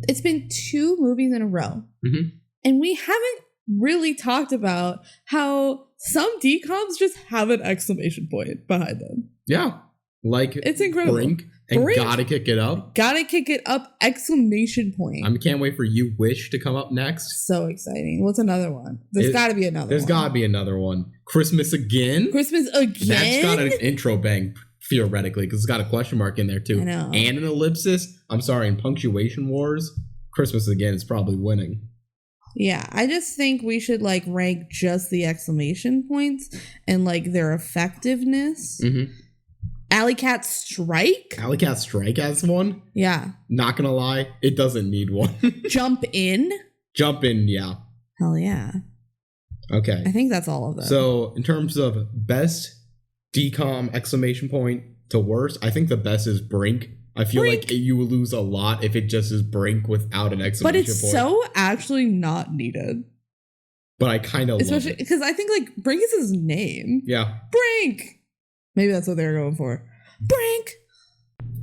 It's been 2 movies in a row. Mm-hmm. And we haven't really talked about how some DCOMs just have an exclamation point behind them. Yeah. Like, it's incredible. Brink and Gotta Kick It Up. Gotta Kick It Up, exclamation point. I can't wait for You Wish to come up next. So exciting. What's another one? There's got to be another one. There's got to be another one. Christmas Again. Christmas Again? That's got an intro bang, theoretically, because it's got a question mark in there, too. I know. And an ellipsis. I'm sorry, in Punctuation Wars, Christmas Again is probably winning. Yeah, I just think we should, like, rank just the exclamation points and, like, their effectiveness. Mm-hmm. Alley Cat Strike? Alley Cat Strike has one? Yeah. Not gonna lie, it doesn't need one. Jump In? Jump In, yeah. Hell yeah. Okay. I think that's all of them. So, in terms of best DCOM exclamation point to worst, I think the best is Brink. I feel like you will lose a lot if it just is Brink without an exclamation point. But it's so actually not needed. But I kind of love it. Especially because I think, like, Brink is his name. Yeah. Brink! Maybe that's what they were going for. Brink!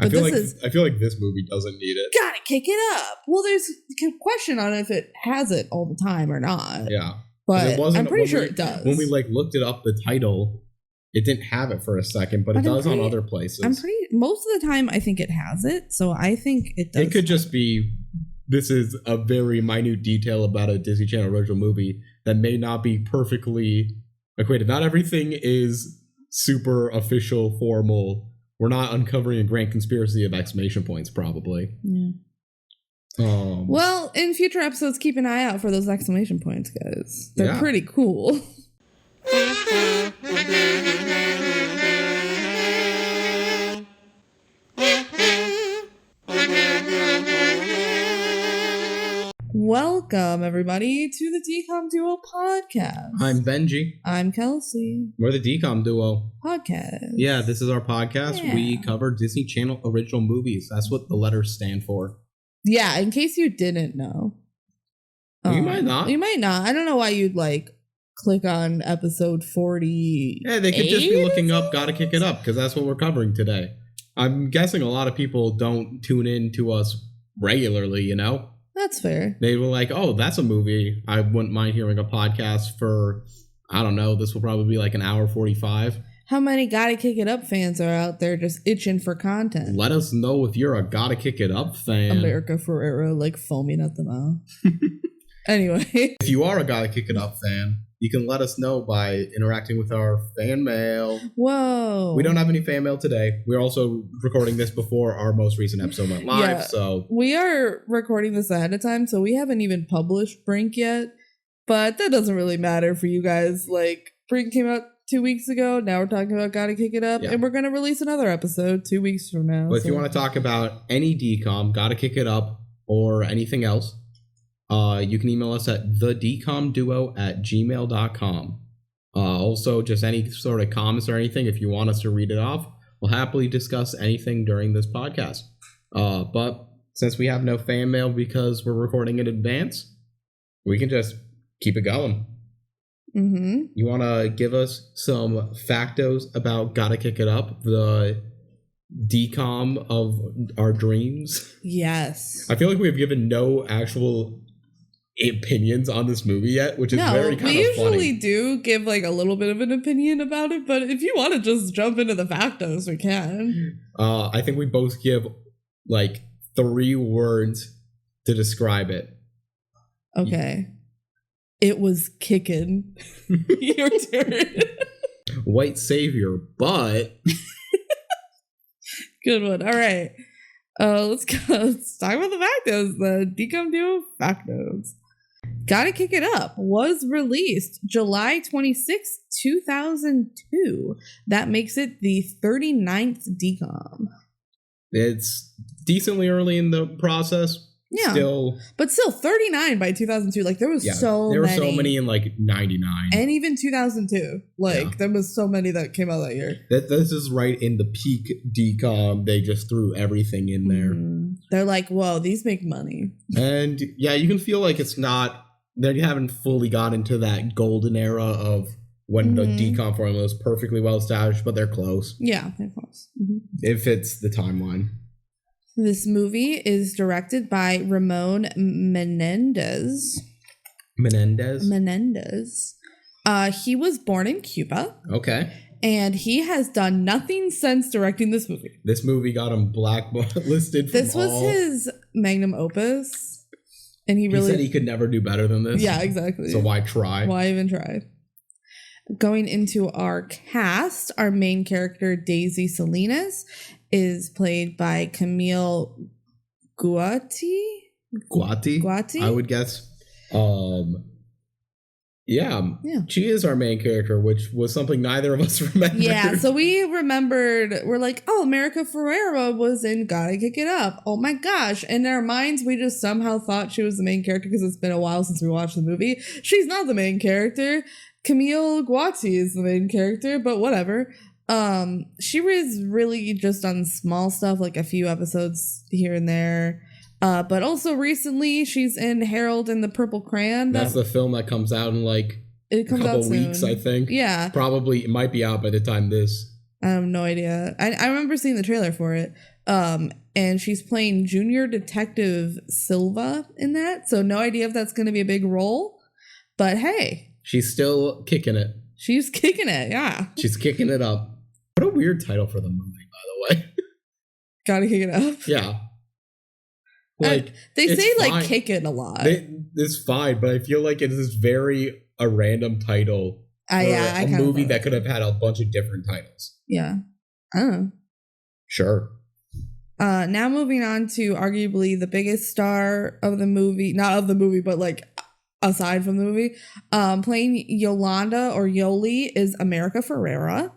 I feel like this movie doesn't need it. Gotta kick it up. Well, there's a question on if it has it all the time or not. Yeah. But I'm pretty sure it does. When we looked it up, the title, it didn't have it for a second, but it does on other places. Most of the time I think it has it, so I think it does. It could just be, this is a very minute detail about a Disney Channel original movie that may not be perfectly equated. Not everything is super official, formal. We're not uncovering a grand conspiracy of exclamation points, probably. Yeah. Well, in future episodes, keep an eye out for those exclamation points, guys. They're pretty cool. Welcome, everybody, to the DCOM Duo podcast. I'm Benji. I'm Kelsey. We're the DCOM Duo podcast. Yeah, this is our podcast. Yeah. We cover Disney Channel original movies. That's what the letters stand for. Yeah, in case you didn't know. You might not. You might not. I don't know why you'd, like, click on episode 40. Yeah, they could just be looking up Gotta Kick It Up, because that's what we're covering today. I'm guessing a lot of people don't tune in to us regularly, you know? That's fair. They were like, oh, that's a movie. I wouldn't mind hearing a podcast for, I don't know, this will probably be like an hour 45. How many Gotta Kick It Up fans are out there just itching for content? Let us know if you're a Gotta Kick It Up fan. America Ferrera, like, foaming at the mouth. Anyway. If you are a Gotta Kick It Up fan, you can let us know by interacting with our fan mail. Whoa. We don't have any fan mail today. We're also recording this before our most recent episode went live, so... We are recording this ahead of time, so we haven't even published Brink yet. But that doesn't really matter for you guys. Like, Brink came out 2 weeks ago. Now we're talking about Gotta Kick It Up. Yeah. And we're going to release another episode 2 weeks from now. But if you want to talk about any DCOM, Gotta Kick It Up, or anything else, you can email us at thedcomduo@gmail.com. Also, just any sort of comments or anything, if you want us to read it off, we'll happily discuss anything during this podcast. But since we have no fan mail because we're recording in advance, we can just keep it going. Mm-hmm. You want to give us some factos about Gotta Kick It Up, the DCOM of our dreams? Yes. I feel like we have given no actual opinions on this movie yet, which is very kind of funny. We usually do give like a little bit of an opinion about it, but if you want to just jump into the factos, we can. I think we both give like 3 words to describe it. Okay. It was kicking. Your turn. White savior, but... Good one. All right. Let's go. Let's talk about the factos. The DCOM Duo factos. Gotta Kick It Up was released July 26, 2002. That makes it the 39th DCOM. It's decently early in the process. Yeah. But still 39 by 2002. Like there were so many in like 99. And even 2002. Like there was so many that came out that year. This is right in the peak DCOM. They just threw everything in there. They're like, whoa, these make money. And yeah, you can feel like it's not, they haven't fully got into that golden era of when the DCOM formula is perfectly well established, but they're close. Yeah, they're close. It fits the timeline. This movie is directed by Ramon Menendez. Menendez. He was born in Cuba. Okay. And he has done nothing since directing this movie. This movie got him blacklisted from This was his magnum opus. And he said he could never do better than this. Yeah, exactly. So why try? Why even try? Going into our cast, our main character, Daisy Salinas, is played by Camille Guati, I would guess. Yeah, she is our main character, which was something neither of us remembered. Yeah, so we remembered, we're like, oh, America Ferrera was in Gotta Kick It Up. Oh my gosh. In our minds, we just somehow thought she was the main character because it's been a while since we watched the movie. She's not the main character. Camille Guati is the main character, but whatever. She was really just on small stuff, like a few episodes here and there. But also recently, she's in Harold and the Purple Crayon. That's the film that comes out in like a couple weeks, I think. Yeah. Probably, it might be out by the time this. I have no idea. I remember seeing the trailer for it. And she's playing Junior Detective Silva in that. So no idea if that's going to be a big role. But hey. She's still kicking it. She's kicking it, yeah. She's kicking it up. What a weird title for the movie, by the way. Gotta kick it up. Yeah. Like they say fine. like kick it a lot. It's fine, but I feel like it is very a random title for a movie that could have had a bunch of different titles. Yeah. I don't know. Sure. Now moving on to arguably the biggest star of the movie, not of the movie, but like aside from the movie, playing Yolanda or Yoli is America Ferrera.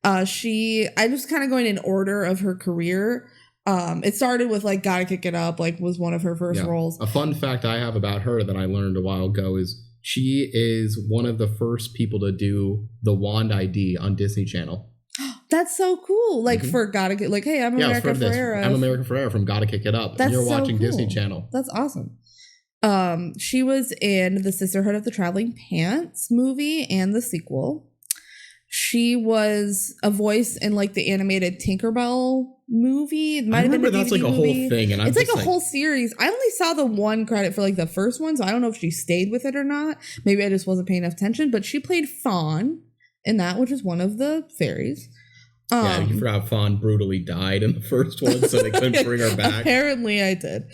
I'm just kind of going in order of her career. It started with like Gotta Kick It Up, like was one of her first roles. A fun fact I have about her that I learned a while ago is she is one of the first people to do the Wand ID on Disney Channel. That's so cool. Like for Gotta Get, like, hey, I'm America Ferrera. I'm America Ferrera from Gotta Kick It Up. And you're watching cool. Disney Channel. That's awesome. She was in the Sisterhood of the Traveling Pants movie and the sequel. She was a voice in like the animated Tinkerbell movie. It might have been that's like a whole thing, and it's like a whole series. I only saw the one credit for like the first one, so I don't know if she stayed with it or not. Maybe I just wasn't paying enough attention. But she played Fawn in that, which is one of the fairies. Yeah, you forgot Fawn brutally died in the first one, so they couldn't bring her back. Apparently, I did.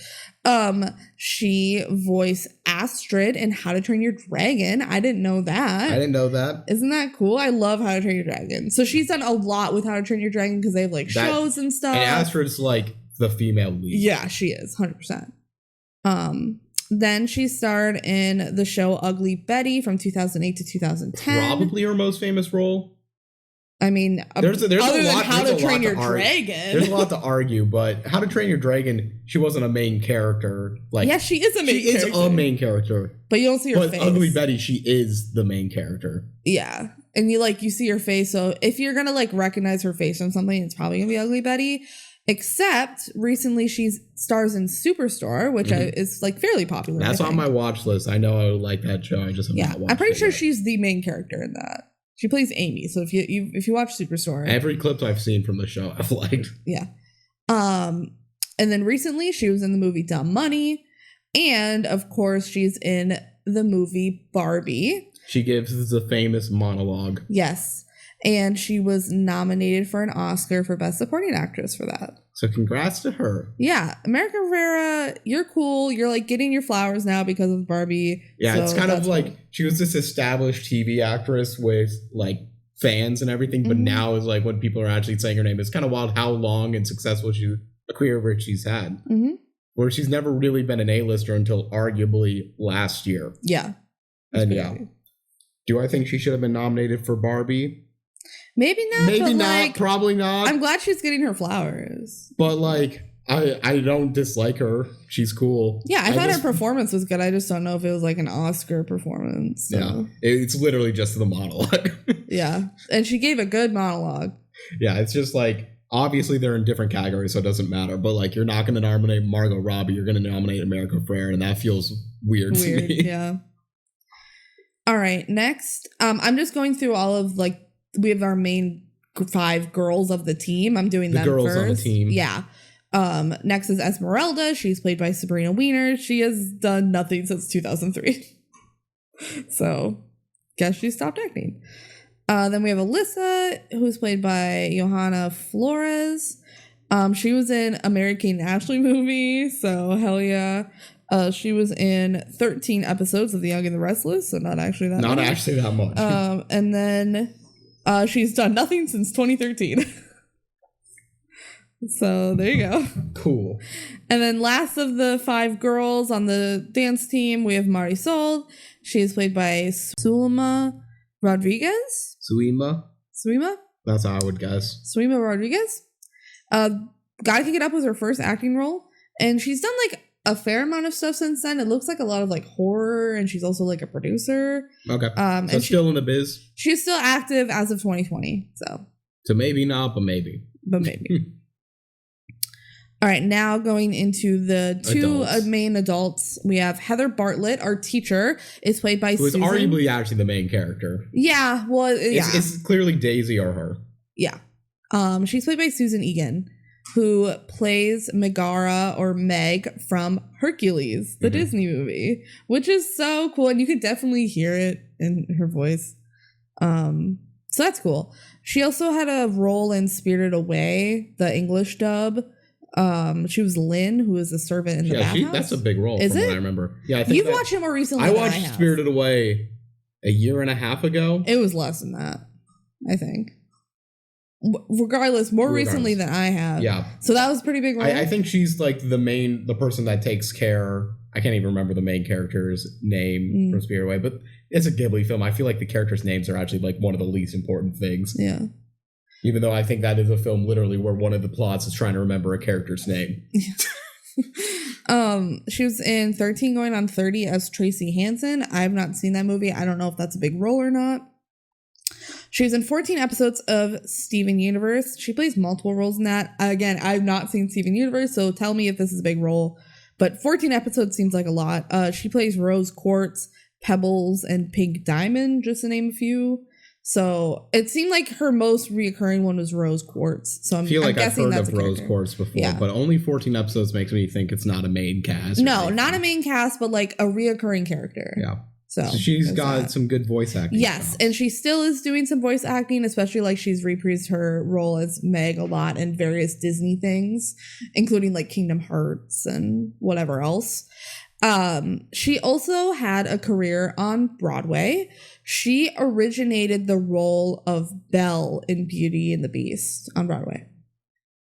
She voiced Astrid in How to Train Your Dragon. I didn't know that. I didn't know that. Isn't that cool? I love How to Train Your Dragon. So she's done a lot with How to Train Your Dragon because they have like shows and stuff. And Astrid's like the female lead. Yeah, she is 100%. Then she starred in the show Ugly Betty from 2008 to 2010. Probably her most famous role. I mean, there's other a than lot, How to Train Your Dragon. There's a lot to argue, but How to Train Your Dragon, she wasn't a main character. Like, yeah, she is a main character. She is a main character. But you don't see her face. Ugly Betty, she is the main character. Yeah. And you see her face. So if you're going to like recognize her face from something, it's probably going to be Ugly Betty. Except recently she stars in Superstore, which is like fairly popular. That's on my watch list. I know I would like that show. I just have not watched it. I'm pretty sure she's the main character in that. She plays Amy. So if you watch Superstore, every clip I've seen from the show I've liked. Yeah. And then recently she was in the movie Dumb Money, and of course she's in the movie Barbie. She gives the famous monologue. Yes. And she was nominated for an Oscar for Best Supporting Actress for that. So congrats to her. Yeah. America Ferrera, you're cool. You're like getting your flowers now because of Barbie. Yeah, so it's kind of like she was this established TV actress with like fans and everything, but now is like when people are actually saying her name. It's kind of wild how long and successful a career which she's had. Where she's never really been an A-lister until arguably last year. Yeah. And yeah. Do I think she should have been nominated for Barbie? Maybe not. Maybe not. Like, probably not. I'm glad she's getting her flowers. But like, I don't dislike her. She's cool. Yeah, I thought her performance was good. I just don't know if it was like an Oscar performance. So. Yeah, it's literally just the monologue. Yeah, and she gave a good monologue. Yeah, it's just like, obviously they're in different categories, so it doesn't matter. But like, you're not going to nominate Margot Robbie. You're going to nominate America Ferrera, and that feels weird to me. Yeah. All right, next. I'm just going through all of like, we have our main 5 girls of the team. I'm doing them girls first. on the team. Yeah. Next is Esmeralda. She's played by Sabrina Wiener. She has done nothing since 2003. So, guess she stopped acting. Then we have Alyssa, who's played by Johanna Flores. She was in American Ashley movie, so hell yeah. She was in 13 episodes of The Young and the Restless, so not actually that much. And then she's done nothing since 2013. So there you go. Cool. And then last of the 5 girls on the dance team, we have Marisol. She is played by Sulema Rodriguez. Suima? That's how I would guess. Suima Rodriguez. Gotta Kick It Up was her first acting role. And she's done like a fair amount of stuff since then. It looks like a lot of like horror, and she's also like a producer. Okay. So still in the biz? She's still active as of 2020. So maybe not, but maybe. All right, now going into the 2 adults. Main adults, we have Heather Bartlett, our teacher, is played by Susan. Who is arguably actually the main character. Yeah, well, yeah. It's clearly Daisy or her. Yeah. She's played by Susan Egan, who plays Megara or Meg from Hercules, the Disney movie, which is so cool. And you could definitely hear it in her voice. So that's cool. She also had a role in Spirited Away, the English dub. She was Lynn, who is a servant in the bathhouse. That's a big role from what I remember. Yeah, I think you've watched it more recently. I watched Spirited Away a year and a half ago. It was less than that, I think. Regardless, more recently than I have. Yeah. So that was a pretty big role. I think she's like the person that takes care. I can't even remember the main character's name from Spirited Away, but it's a Ghibli film. I feel like the characters' names are actually like one of the least important things. Yeah. Even though I think that is a film literally where one of the plots is trying to remember a character's name. She was in 13 Going on 30 as Tracy Hansen. I have not seen that movie. I don't know if that's a big role or not. She was in 14 episodes of Steven Universe. She plays multiple roles in that. Again, I've not seen Steven Universe, so tell me if this is a big role. But 14 episodes seems like a lot. She plays Rose Quartz, Pebbles, and Pink Diamond, just to name a few. So it seemed like her most reoccurring one was Rose Quartz. So I'm guessing I've heard that's of Rose Quartz before, but only 14 episodes makes me think it's not a main cast. No, not a main cast, but like a reoccurring character. Yeah. So she's got some good voice acting. Yes, and she still is doing some voice acting, especially like she's reprised her role as Meg a lot in various Disney things, including like Kingdom Hearts and whatever else. She also had a career on Broadway. She originated the role of Belle in Beauty and the Beast on Broadway.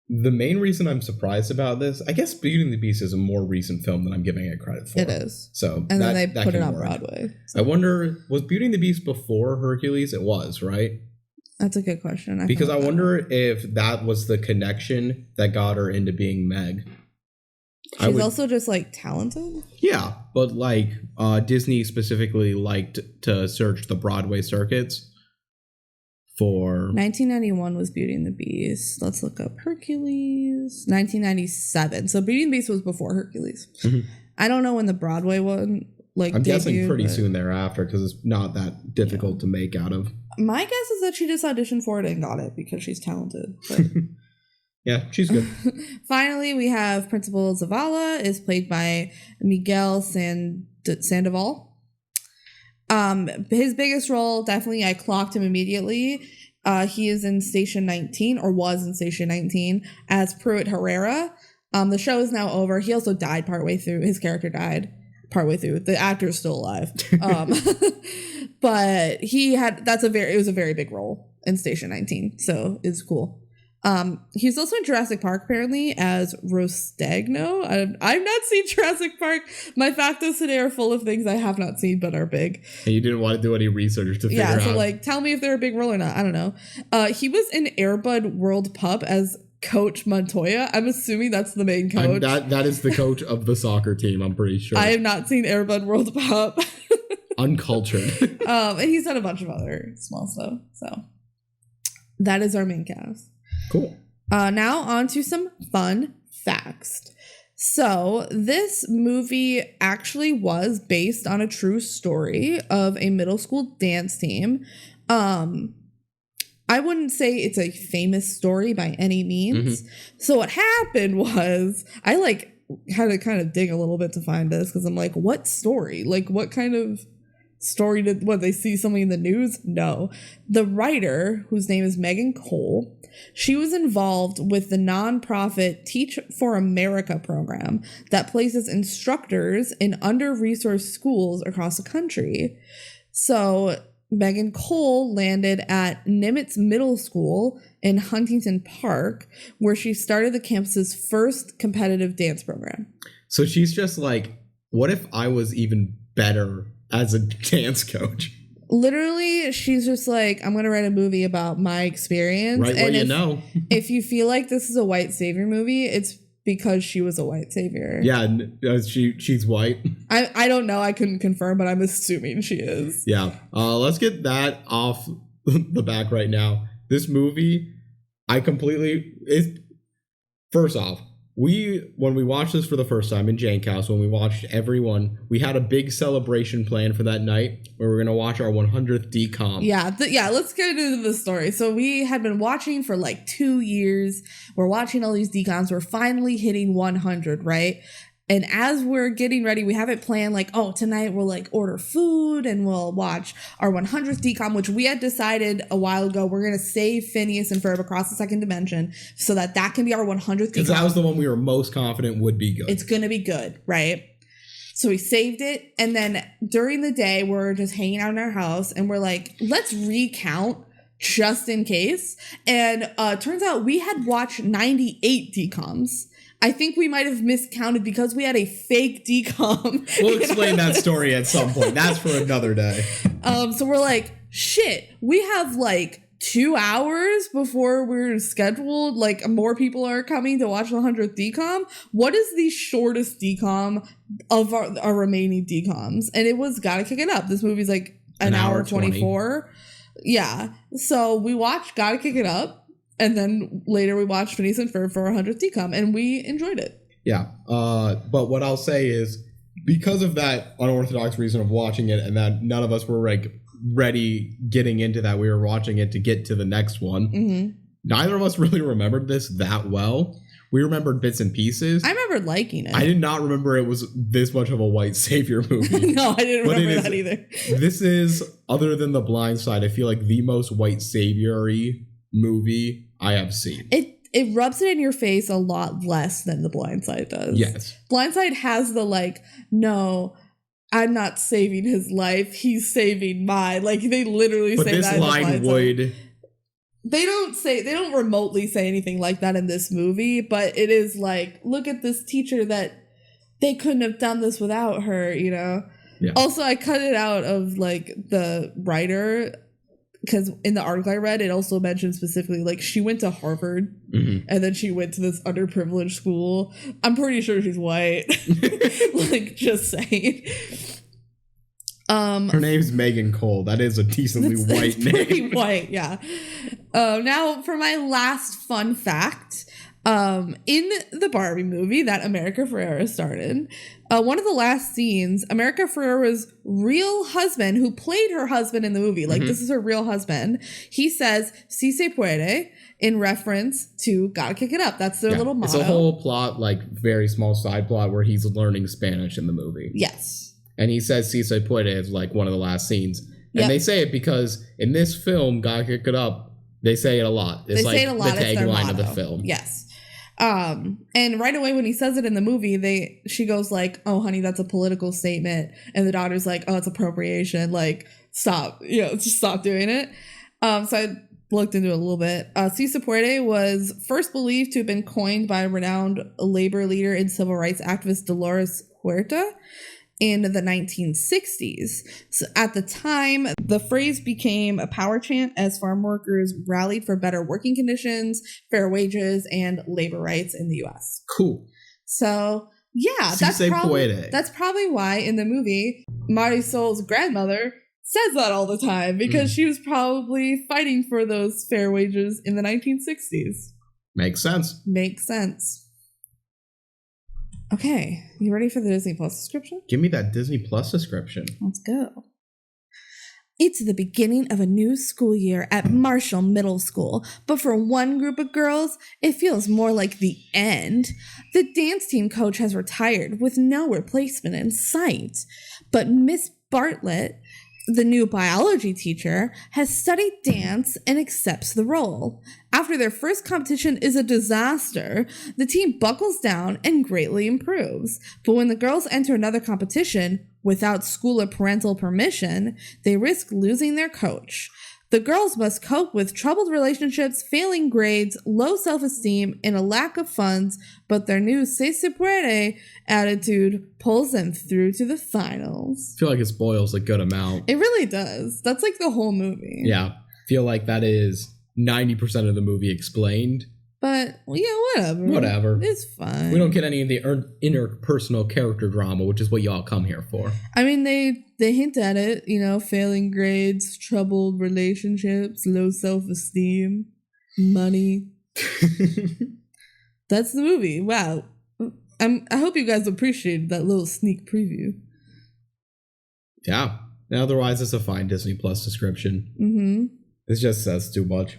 The main reason I'm surprised about this, I guess Beauty and the Beast is a more recent film than I'm giving it credit for. It is. So and then they put it on Broadway. So. I wonder, was Beauty and the Beast before Hercules? It was, right? That's a good question. I wonder if that was the connection that got her into being Meg. She's also just like talented. Yeah, but like Disney specifically liked to search the Broadway circuits for 1991 was Beauty and the Beast. Let's look up Hercules. 1997. So Beauty and the Beast was before Hercules. Mm-hmm. I don't know when the Broadway one I'm guessing pretty soon thereafter because it's not that difficult to make out of. My guess is that she just auditioned for it and got it because she's talented. But yeah, she's good. Finally, we have Principal Zavala, is played by Miguel Sandoval. His biggest role, definitely, I clocked him immediately. He is in Station 19, or was in Station 19, as Pruitt Herrera. The show is now over. He also died partway through. His character died partway through. The actor is still alive. But it was a very big role in Station 19, so it's cool. He's also in Jurassic Park apparently as Rostagno. I've not seen Jurassic Park. My factos today are full of things I have not seen but are big. And you didn't want to do any research to figure out. Yeah, so like tell me if they're a big role or not. I don't know. He was in Air Bud World Pup as Coach Montoya. I'm assuming that's the main coach. That is the coach of the soccer team, I'm pretty sure. I have not seen Air Bud World Pup. Uncultured. And he's done a bunch of other small stuff. So that is our main cast. Cool. Now on to some fun facts. So this movie actually was based on a true story of a middle school dance team. I wouldn't say it's a famous story by any means. So what happened was I had to kind of dig a little bit to find this because I'm like, what story? Like, what kind of story did they see something in the news? No. The writer, whose name is Megan Cole, she was involved with the nonprofit Teach for America program that places instructors in under-resourced schools across the country. So Megan Cole landed at Nimitz Middle School in Huntington Park, where she started the campus's first competitive dance program. So she's just like, what if I was even better as a dance coach? Literally, she's just like, I'm going to write a movie about my experience. Right where you know. If you feel like this is a white savior movie, it's because she was a white savior. Yeah, she's white. I don't know. I couldn't confirm, but I'm assuming she is. Yeah. Let's get that off the back right now. This movie, first off, when we watched this for the first time in Jank House, when we watched everyone, we had a big celebration plan for that night where we're going to watch our 100th DCOM. Yeah, let's get into the story. So we had been watching for like 2 years. We're watching all these DCOMs. We're finally hitting 100, right? And as we're getting ready, we have it planned like, oh, tonight we'll like order food and we'll watch our 100th DCOM, which we had decided a while ago. We're going to save Phineas and Ferb Across the Second Dimension so that can be our 100th DCOM. Because that was the one we were most confident would be good. It's going to be good, right? So we saved it. And then during the day, we're just hanging out in our house and we're like, let's recount just in case. And turns out we had watched 98 DCOMs. I think we might have miscounted because we had a fake DCOM. We'll explain that story at some point. That's for another day. So we're like, shit, we have like 2 hours before we're scheduled. Like more people are coming to watch the 100th DCOM. What is the shortest DCOM of our remaining DCOMs? And it was Gotta Kick It Up. This movie's like an hour 24. Yeah. So we watched Gotta Kick It Up. And then later we watched Phineas and Ferb for our 100th DCOM, and we enjoyed it. Yeah. But what I'll say is, because of that unorthodox reason of watching it, and that none of us were like ready getting into that, we were watching it to get to the next one. Mm-hmm. Neither of us really remembered this that well. We remembered bits and pieces. I remember liking it. I did not remember it was this much of a white savior movie. No, I didn't remember that either. This is, other than The Blind Side, I feel like the most white savior-y movie I have seen. It rubs it in your face a lot less than The Blind Side does. Yes. Blind Side has the like, no, I'm not saving his life, he's saving mine. Like they literally say that. But this line would. They don't remotely say anything like that in this movie, but it is like, look at this teacher that they couldn't have done this without her, you know? Yeah. Also, I cut it out of like the writer, because in the article I read, it also mentioned specifically, like, she went to Harvard, and then she went to this underprivileged school. I'm pretty sure she's white. Like, just saying. Her name's Megan Cole. That is a decently white name. Pretty white, yeah. Now, for my last fun fact. In the Barbie movie that America Ferrera started, one of the last scenes, America Ferrera's real husband, who played her husband in the movie, like this is her real husband, he says, "Si se puede," in reference to Gotta Kick It Up. That's their little motto. It's a whole plot, like very small side plot where he's learning Spanish in the movie. Yes. And he says "Si se puede" is like one of the last scenes. And they say it because in this film, Gotta Kick It Up, they say it a lot. It's like the tagline of the film. Yes. And right away when he says it in the movie, she goes like, "Oh, honey, that's a political statement," and the daughter's like, "Oh, it's appropriation. Like, stop, just stop doing it." So I looked into it a little bit. Si se puede was first believed to have been coined by renowned labor leader and civil rights activist Dolores Huerta in the 1960s. So at the time, the phrase became a power chant as farm workers rallied for better working conditions, fair wages, and labor rights in the U.S. Cool. So, yeah, that's probably why in the movie, Marisol's grandmother says that all the time, because she was probably fighting for those fair wages in the 1960s. Makes sense. Okay, you ready for the Disney Plus subscription? Give me that Disney Plus subscription. Let's go. It's the beginning of a new school year at Marshall Middle School, but for one group of girls, it feels more like the end. The dance team coach has retired with no replacement in sight, but Miss Bartlett, the new biology teacher, has studied dance and accepts the role. After their first competition is a disaster, the team buckles down and greatly improves. But when the girls enter another competition, without school or parental permission, they risk losing their coach. The girls must cope with troubled relationships, failing grades, low self-esteem, and a lack of funds, but their new "se se puede" attitude pulls them through to the finals. I feel like it spoils a good amount. It really does. That's like the whole movie. Yeah. I feel like that is 90% of the movie explained. But, well, yeah, whatever. Whatever. It's fine. We don't get any of the interpersonal character drama, which is what y'all come here for. I mean, they hint at it, failing grades, troubled relationships, low self-esteem, money. That's the movie. Wow. I hope you guys appreciated that little sneak preview. Yeah. Otherwise, it's a fine Disney Plus description. Mm-hmm. It just says too much.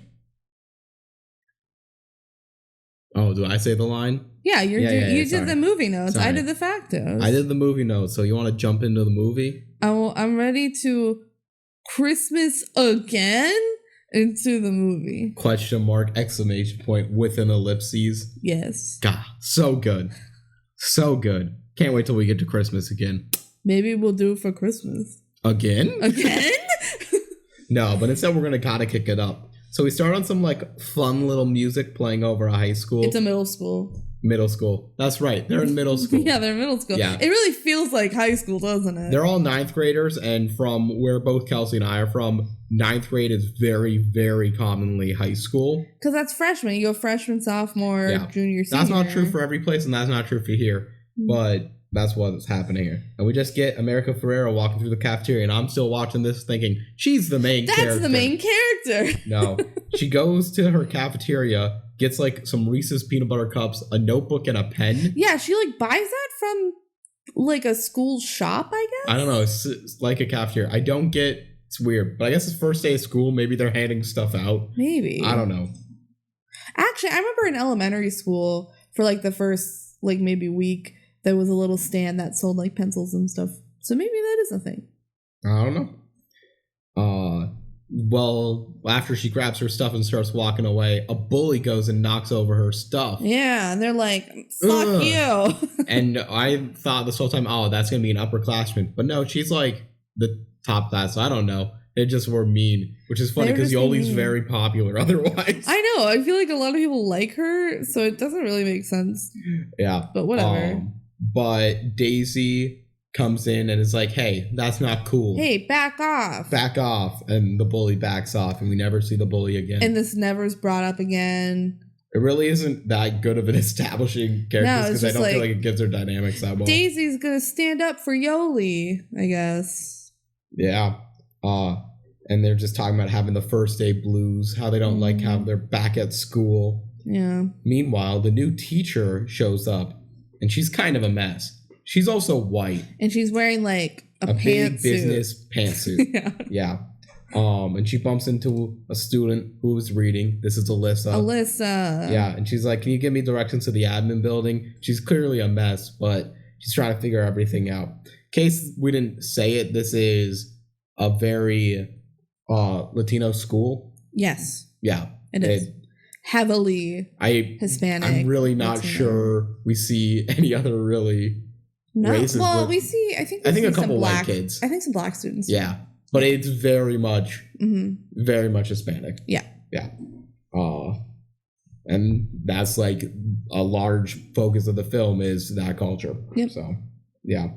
Oh, do I say the line? Yeah, you did the movie notes. Sorry. I did the factos. I did the movie notes. So you want to jump into the movie? I'm ready to Christmas again into the movie. Question mark, exclamation point with an ellipses. Yes. God, so good. So good. Can't wait till we get to Christmas again. Maybe we'll do it for Christmas. Again? Again? No, but instead we're going to gotta kick it up. So we start on some like fun little music playing over a high school. It's a middle school. Middle school. That's right. They're in middle school. Yeah, they're in middle school. Yeah. It really feels like high school, doesn't it? They're all 9th graders, and from where both Kelsey and I are from, 9th grade is very, very commonly high school. Because that's freshman. You go freshman, sophomore, junior, senior. That's not true for every place, and that's not true for here. But that's what's happening here. And we just get America Ferrera walking through the cafeteria, and I'm still watching this thinking, she's the main character. That's the main character. No. She goes to her cafeteria, gets like some Reese's peanut butter cups, a notebook, and a pen. Yeah, she like buys that from like a school shop, I guess? I don't know. It's like a cafeteria. I don't get... It's weird. But I guess it's first day of school. Maybe they're handing stuff out. Maybe. I don't know. Actually, I remember in elementary school for like the first like maybe week, there was a little stand that sold like pencils and stuff. So maybe that is a thing. I don't know. Well, after she grabs her stuff and starts walking away, a bully goes and knocks over her stuff. Yeah, and they're like, fuck you. And I thought this whole time, oh, that's going to be an upperclassman. But no, she's like the top class. So I don't know. They just were mean, which is funny because Yoli's very popular otherwise. I know. I feel like a lot of people like her, so it doesn't really make sense. Yeah. But whatever. But Daisy comes in and is like, hey, that's not cool. Hey, back off. Back off. And the bully backs off, and we never see the bully again. And this never is brought up again. It really isn't that good of an establishing characters because I don't feel like it gives her dynamics that well. Daisy's gonna stand up for Yoli, I guess. Yeah. And they're just talking about having the first day blues, how they don't like how they're back at school. Yeah. Meanwhile, the new teacher shows up, and she's kind of a mess. She's also white. And she's wearing like a big business pantsuit. Yeah. And she bumps into a student who is reading. This is Alyssa. Yeah. And she's like, can you give me directions to the admin building? She's clearly a mess, but she's trying to figure everything out. In case we didn't say it, this is a very Latino school. Yes. Yeah. It is. Heavily Hispanic. I'm really not sure we see any other really races. Well, we see, I think a couple white kids. I think some black students. Yeah. But it's very much Hispanic. Yeah. Yeah. And that's like a large focus of the film is that culture. Yep. So, yeah.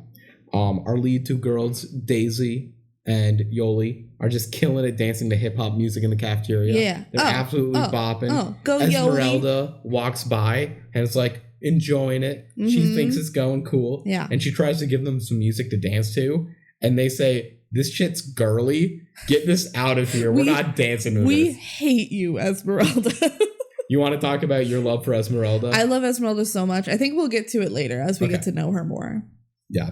Our lead two girls, Daisy and Yoli, are just killing it dancing to hip-hop music in the cafeteria. Yeah. They're absolutely bopping. Go Esmeralda walks by and is like enjoying it. She thinks it's going cool. Yeah. And she tries to give them some music to dance to. And they say, this shit's girly. Get this out of here. We're not dancing to this. We hate you, Esmeralda. You want to talk about your love for Esmeralda? I love Esmeralda so much. I think we'll get to it later as we get to know her more. Yeah.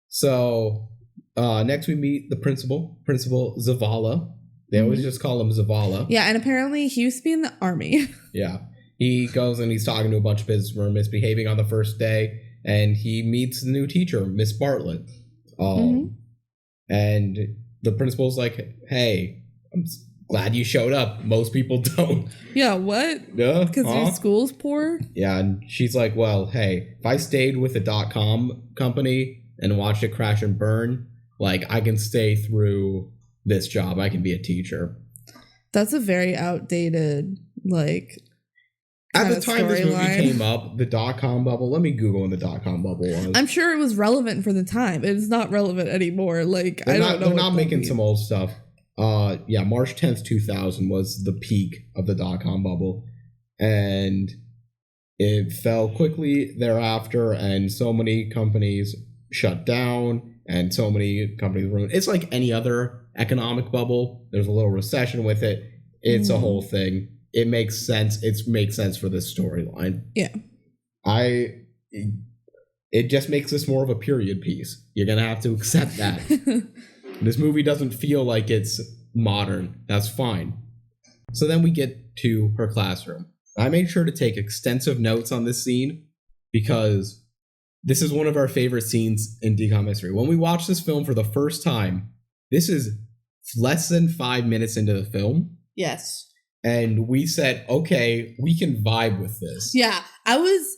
So Next, we meet the Principal Zavala. They always just call him Zavala. Yeah, and apparently he used to be in the army. Yeah. He goes and he's talking to a bunch of kids who are misbehaving on the first day, and he meets the new teacher, Miss Bartlett. And the principal's like, hey, I'm glad you showed up. Most people don't. Yeah, what? Yeah. Because your school's poor? Yeah, and she's like, well, hey, if I stayed with the .com company and watched it crash and burn, like, I can stay through this job. I can be a teacher. That's a very outdated, like, at the time this movie came up, the .com bubble. Let me Google when the .com bubble was. I'm sure it was relevant for the time. It is not relevant anymore. Like, I don't know. They're not making some old stuff. Yeah, March 10th, 2000 was the peak of the .com bubble, and it fell quickly thereafter. And so many companies shut down, and so many companies ruined. It's like any other economic bubble. There's a little recession with it. It's a whole thing. It makes sense. It makes sense for this storyline. Yeah. It just makes this more of a period piece. You're going to have to accept that. This movie doesn't feel like it's modern. That's fine. So then we get to her classroom. I made sure to take extensive notes on this scene because this is one of our favorite scenes in DCOM history. When we watched this film for the first time, this is less than 5 minutes into the film. Yes. And we said, okay, we can vibe with this. Yeah, I was...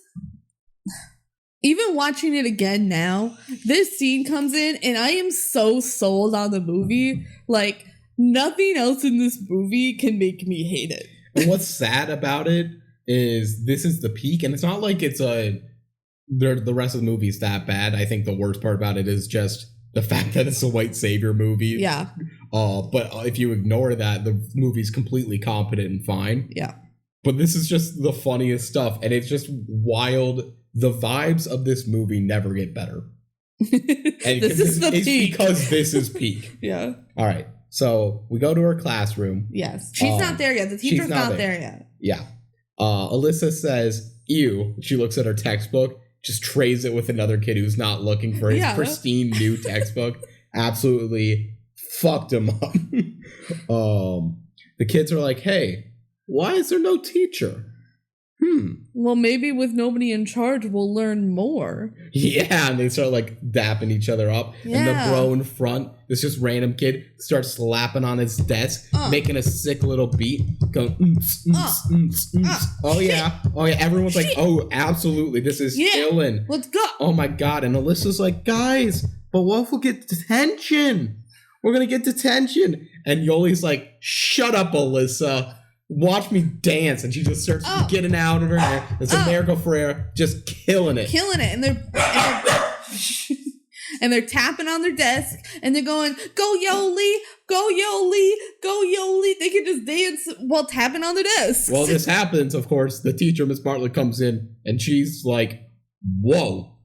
Even watching it again now, this scene comes in and I am so sold on the movie. Like, nothing else in this movie can make me hate it. And what's sad about it is this is the peak, and it's not like it's the rest of the movie is that bad. I think the worst part about it is just the fact that it's a white savior movie. Yeah. But if you ignore that, the movie's completely competent and fine. Yeah. But this is just the funniest stuff, and it's just wild. The vibes of this movie never get better. And this is the peak. Because this is peak. Yeah. All right. So we go to her classroom. Yes. She's not there yet. The teacher's not there yet. Yeah. Alyssa says, ew. She looks at her textbook, just trades it with another kid who's not looking for his pristine new textbook. Absolutely fucked him up. The kids are like, hey, why is there no teacher? Well, maybe with nobody in charge, we'll learn more. Yeah, and they start like dapping each other up. Yeah. And the bro in front, this just random kid, starts slapping on his desk, making a sick little beat, going, oh yeah, everyone's like, oh, absolutely, this is killing. Let's go. Oh my god, and Alyssa's like, guys, but what if we get detention? We're gonna get detention. And Yoli's like, shut up, Alyssa. Watch me dance. And she just starts getting out of her hair. It's America Ferrera just killing it. And they're tapping on their desk and they're going, go Yoli, go Yoli, go Yoli. They can just dance while tapping on their desk. Well, this happens, of course. The teacher, Miss Bartlett, comes in and she's like, whoa.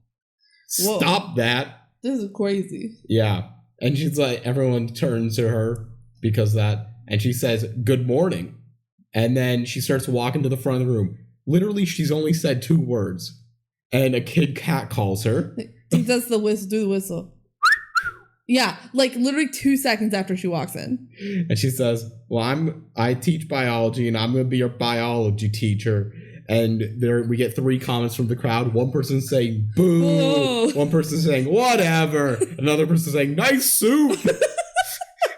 Stop that. This is crazy. Yeah. And she's like, everyone turns to her because of that. And she says, good morning. And then she starts walking to the front of the room. Literally, she's only said 2 words. And a kid cat calls her. He does the whistle, do the whistle. Yeah, like literally 2 seconds after she walks in. And she says, well, I teach biology and I'm going to be your biology teacher. And there we get 3 comments from the crowd. One person saying, boo. Whoa. One person saying, whatever. Another person saying, nice suit.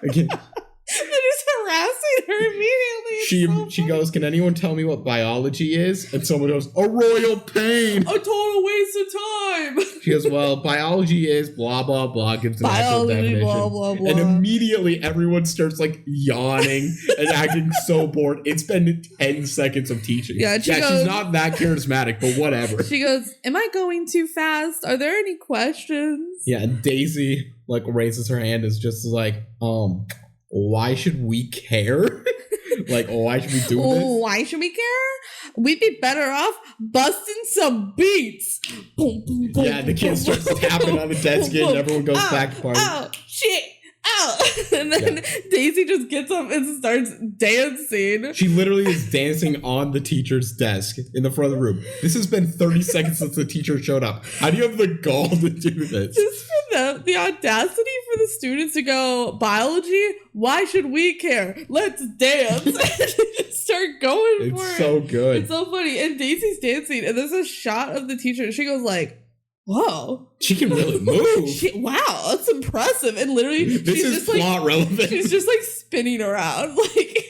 Again. Harassing her immediately. She goes, can anyone tell me what biology is? And someone goes, a royal pain. A total waste of time. She goes, well, biology is blah, blah, blah, gives an actual definition. Blah, blah, blah. And immediately everyone starts like yawning and acting so bored. It's been 10 seconds of teaching. Yeah, she's not that charismatic, but whatever. She goes, am I going too fast? Are there any questions? Yeah, and Daisy like raises her hand, is just like, why should we care? Like, why should we do this? Why should we care? We'd be better off busting some beats. Boom, boom, boom, yeah, the kid starts tapping on the desk and everyone goes back to party. Oh, shit. Oh. And then Daisy just gets up and starts dancing. She literally is dancing on the teacher's desk in the front of the room. This has been 30 seconds since the teacher showed up. How do you have the gall to do this? Just for the audacity for for the students to go, biology? Why should we care? Let's dance. And they just start going for it. It's so good. It's so funny. And Daisy's dancing, and there's a shot of the teacher, and she goes like, whoa. She can really move. Wow, that's impressive. And literally, this she's is just plot relevant. She's just like spinning around. Like,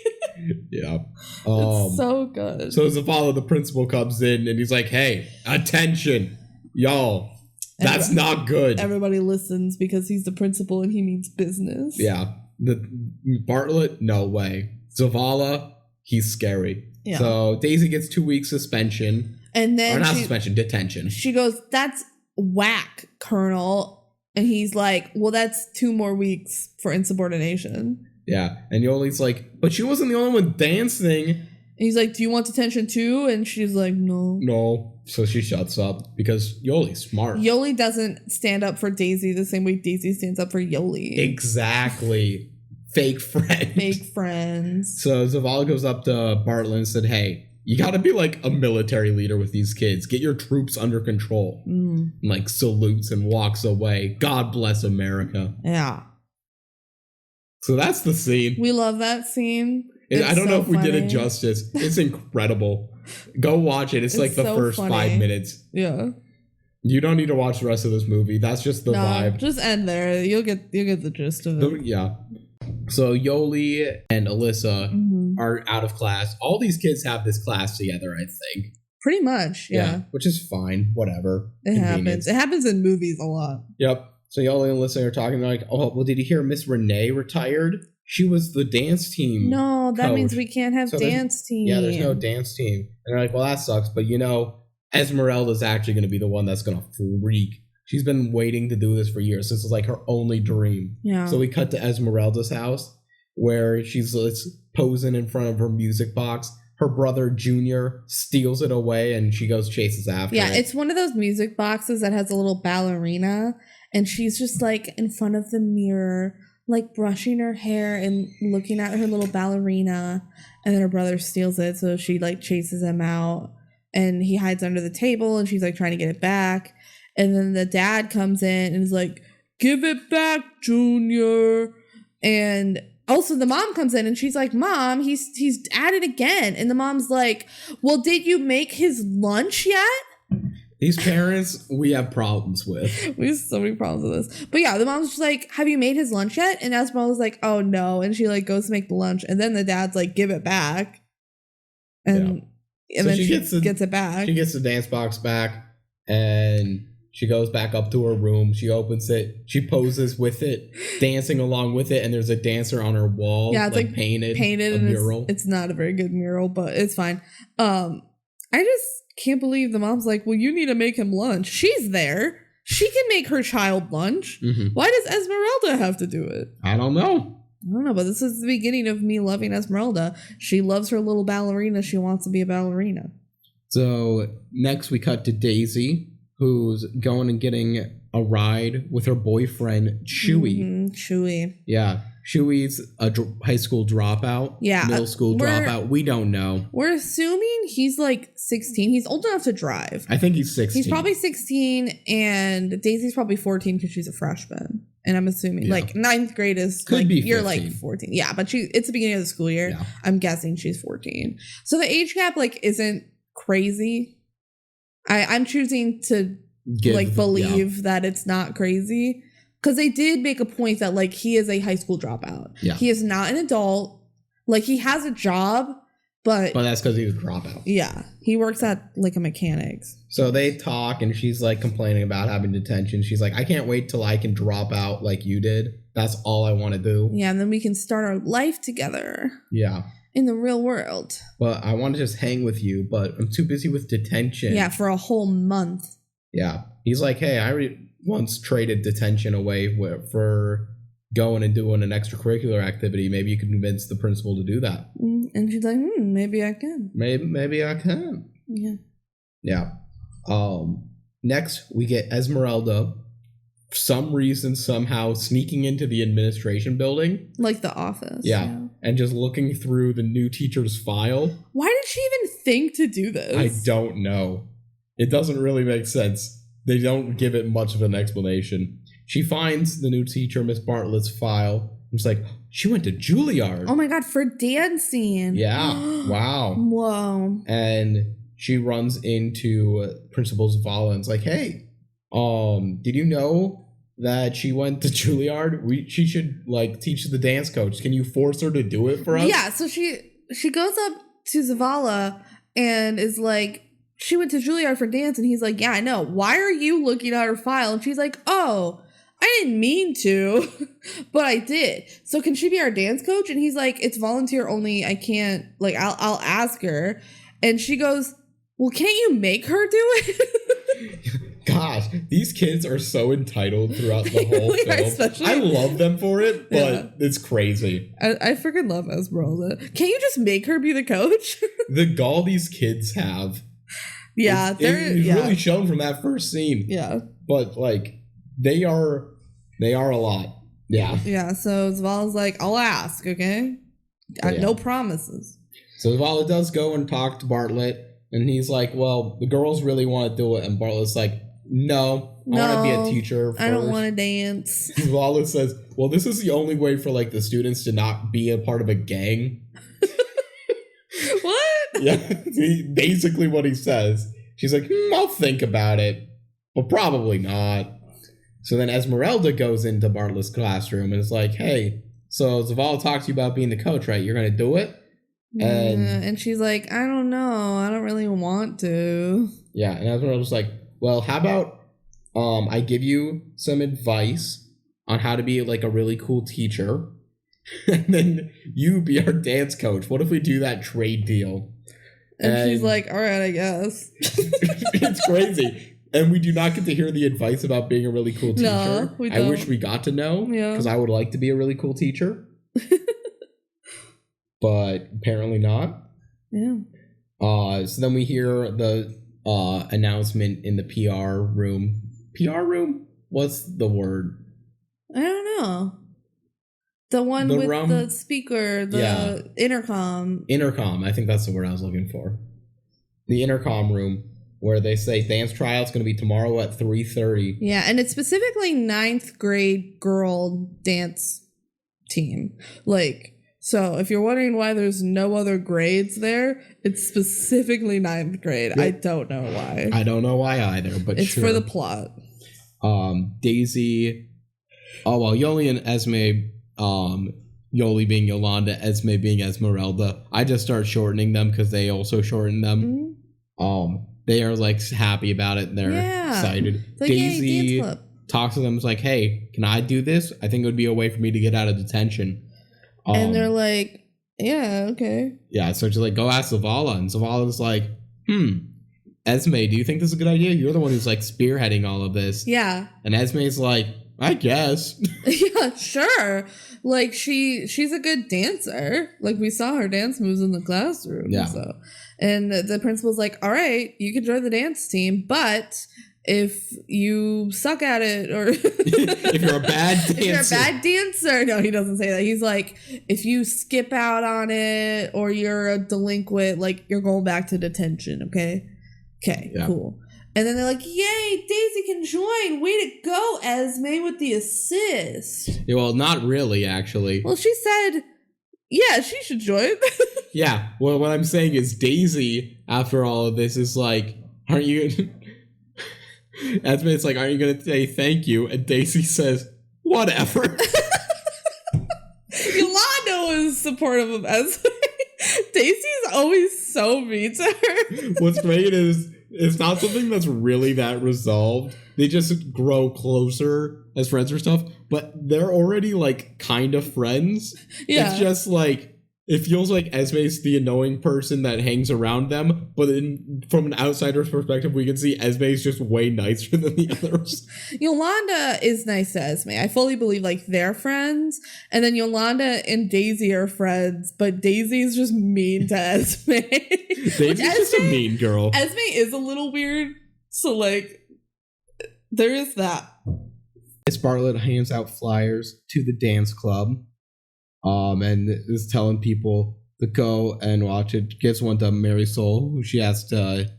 yeah. It's so good. So Zavala, the principal, comes in and he's like, hey, attention. Y'all, that's not good. Everybody listens because he's the principal and he means business. Yeah. Bartlett, no way. Zavala, he's scary. Yeah. So Daisy gets 2 weeks suspension. And then or not suspension, detention. She goes, that's whack, Colonel. And he's like, well, that's 2 more weeks for insubordination. Yeah. And Yoli's like, but she wasn't the only one dancing. And he's like, do you want detention too? And she's like, no. No. So she shuts up because Yoli's smart. Yoli doesn't stand up for Daisy the same way Daisy stands up for Yoli. Exactly. Fake friends. Fake friends. So Zavala goes up to Bartlett and said, hey, you got to be like a military leader with these kids. Get your troops under control. And like salutes and walks away. God bless America. Yeah. So that's the scene. We love that scene. I don't know if we did it justice. It's incredible. Go watch it. It's like the first funny. 5 minutes. Yeah. You don't need to watch the rest of this movie. That's just the vibe. Just end there. You'll get the gist of it. Yeah. So Yoli and Alyssa are out of class. All these kids have this class together, I think. Pretty much, yeah. Which is fine. Whatever. It happens. It happens in movies a lot. Yep. So Yoli and Alyssa are talking. They're like, oh, well, did you hear Miss Renee retired? She was the dance team. No, that means we can't have dance team. Yeah, there's no dance team. And they're like, well, that sucks. But Esmeralda's actually going to be the one that's going to freak. She's been waiting to do this for years. This is like her only dream. Yeah. So we cut to Esmeralda's house where she's posing in front of her music box. Her brother Junior steals it away and she goes chases after it. Yeah, it's one of those music boxes that has a little ballerina and she's just like in front of the mirror, like brushing her hair and looking at her little ballerina, and then her brother steals it, so she like chases him out and he hides under the table and she's like trying to get it back. And then the dad comes in and is like, give it back, Junior. And also the mom comes in and she's like, Mom, he's at it again. And the mom's like, well, did you make his lunch yet? These parents, we have problems with. We have so many problems with this. But yeah, the mom's just like, have you made his lunch yet? And Esmeralda's like, oh no. And she like goes to make the lunch. And then the dad's like, give it back. And then she gets it back. She gets the dance box back and she goes back up to her room. She opens it. She poses with it, dancing along with it. And there's a dancer on her wall. Yeah, it's like painted a mural. It's not a very good mural, but it's fine. I just can't believe the mom's like, well, you need to make him lunch. She's there. She can make her child lunch. Why does Esmeralda have to do it? I don't know. But this is the beginning of me loving Esmeralda. She loves her little ballerina. She wants to be a ballerina. So next we cut to Daisy, who's going and getting a ride with her boyfriend, Chewy. Chewy. Yeah. Chewy's a high school dropout. Yeah. Middle school dropout. We don't know. We're assuming he's like 16. He's old enough to drive. I think he's 16. He's probably 16 and Daisy's probably 14 because she's a freshman. And I'm assuming like 9th grade is could like, be you're like 14. Yeah, but it's the beginning of the school year. Yeah. I'm guessing she's 14. So the age gap like isn't crazy. I'm choosing to believe that it's not crazy. Because they did make a point that, like, he is a high school dropout. Yeah. He is not an adult. Like, he has a job, but that's because he was a dropout. Yeah. He works at, like, a mechanics. So they talk, and she's, like, complaining about having detention. She's like, I can't wait till I can drop out like you did. That's all I want to do. Yeah, and then we can start our life together. Yeah. In the real world. But I want to just hang with you, but I'm too busy with detention. Yeah, for a whole month. Yeah. He's like, hey, I once traded detention away for going and doing an extracurricular activity. Maybe you could convince the principal to do that. And she's like, maybe I can. Maybe I can. Yeah. Yeah. Next, we get Esmeralda, for some reason, somehow sneaking into the administration building. Like the office. Yeah. And just looking through the new teacher's file. Why did she even think to do this? I don't know. It doesn't really make sense. They don't give it much of an explanation. she finds the new teacher, Miss Bartlett's file. It's like, she went to Juilliard. Oh my God, for dancing. Yeah. Wow. Whoa. And she runs into Principal Zavala and it's like, hey, did you know that she went to Juilliard? She should like teach the dance coach. Can you force her to do it for us? Yeah, so she goes up to Zavala and is like, she went to Juilliard for dance, and he's like, yeah, I know. Why are you looking at her file? And she's like, oh, I didn't mean to, but I did. So can she be our dance coach? And he's like, it's volunteer only. I can't, like, I'll ask her. And she goes, well, can't you make her do it? Gosh, these kids are so entitled throughout the whole film. I love them for it, but it's crazy. I freaking love Esmeralda. Can't you just make her be the coach? The gall these kids have. Yeah. It's really shown from that first scene. Yeah. But, like, they are a lot. Yeah. Yeah, so Zavala's like, I'll ask, okay? No promises. So Zavala does go and talk to Bartlett, and he's like, well, the girls really want to do it. And Bartlett's like, no, I want to be a teacher first. I don't want to dance. Zavala says, well, this is the only way for, like, the students to not be a part of a gang. What? Yeah, basically what he says. She's like, I'll think about it, but probably not. So then Esmeralda goes into Bartlett's classroom and is like, hey, so Zavala talked to you about being the coach, right? You're going to do it? And she's like, I don't know. I don't really want to. Yeah, and Esmeralda's like, well, how about I give you some advice on how to be, like, a really cool teacher, and then you be our dance coach. What if we do that trade deal? And she's like, all right, I guess. It's crazy. And we do not get to hear the advice about being a really cool teacher. No, we don't. I wish we got to know, because I would like to be a really cool teacher. But apparently not. Yeah. So then we hear the announcement in the PR room. PR room? What's the word? I don't know. The one with the speaker, the intercom. Intercom, I think that's the word I was looking for. The intercom room, where they say dance tryout's going to be tomorrow at 3:30. Yeah, and it's specifically 9th grade girl dance team. Like, so if you're wondering why there's no other grades there, it's specifically 9th grade. Yep. I don't know why. I don't know why either, but it's for the plot. Daisy, Yoli and Esme, Yoli being Yolanda, Esme being Esmeralda. I just start shortening them because they also shorten them. Mm-hmm. They are, like, happy about it and they're excited. Like, Daisy talks to them, is like, hey, can I do this? I think it would be a way for me to get out of detention. And they're like, yeah, okay. Yeah, so she's like, go ask Zavala. And Zavala's like, Esme, do you think this is a good idea? You're the one who's, like, spearheading all of this. Yeah. And Esme's like, I guess. Yeah, sure. Like, she's a good dancer. Like, we saw her dance moves in the classroom. Yeah. So. And the principal's like, all right, you can join the dance team, but if you suck at it, or if you're a bad dancer. No, he doesn't say that. He's like, if you skip out on it or you're a delinquent, like, you're going back to detention. Okay, cool. And then they're like, yay, Daisy can join. Way to go, Esme, with the assist. Yeah, well, not really, actually. Well, she said, yeah, she should join. Yeah, well, what I'm saying is Daisy, after all of this, is like, aren't you... Esme's like, aren't you going to say thank you? And Daisy says, whatever. Yolanda was supportive of Esme. Daisy's always so mean to her. What's great is it's not something that's really that resolved. They just grow closer as friends or stuff, but they're already, like, kind of friends. Yeah. It's just like, it feels like Esme's the annoying person that hangs around them, but from an outsider's perspective, we can see Esme's just way nicer than the others. Yolanda is nice to Esme. I fully believe, like, they're friends, and then Yolanda and Daisy are friends, but Daisy's just mean to Esme. Daisy's just a mean girl. Esme is a little weird, so, like, there is that. Miss Bartlett hands out flyers to the dance club. And is telling people to go and watch it. Gives one to Mary Soul, who she has to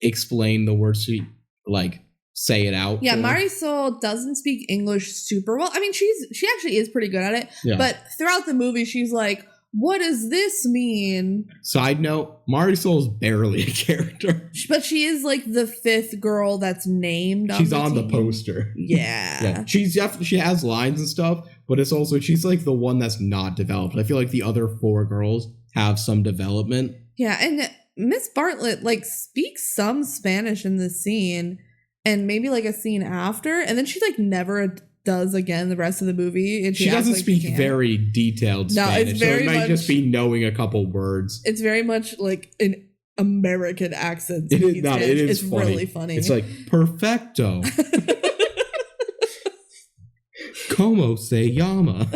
explain the words she, like, say it out. Yeah, for. Marisol doesn't speak English super well. I mean, she actually is pretty good at it. Yeah. But throughout the movie, she's like, what does this mean? Side note, Marisol's barely a character. But she is like the 5th girl that's named. She's on the team. poster. Yeah. She has lines and stuff, but it's also, she's like the one that's not developed. I feel like the other 4 girls have some development. Yeah, and Miss Bartlett like speaks some Spanish in this scene and maybe like a scene after, and then she like never does again the rest of the movie. And she doesn't like speak very detailed Spanish, it's very so it might much, just be knowing a couple words. It's very much like an American accent. It is not. It is it's funny. really funny. It's like perfecto. Como se llama?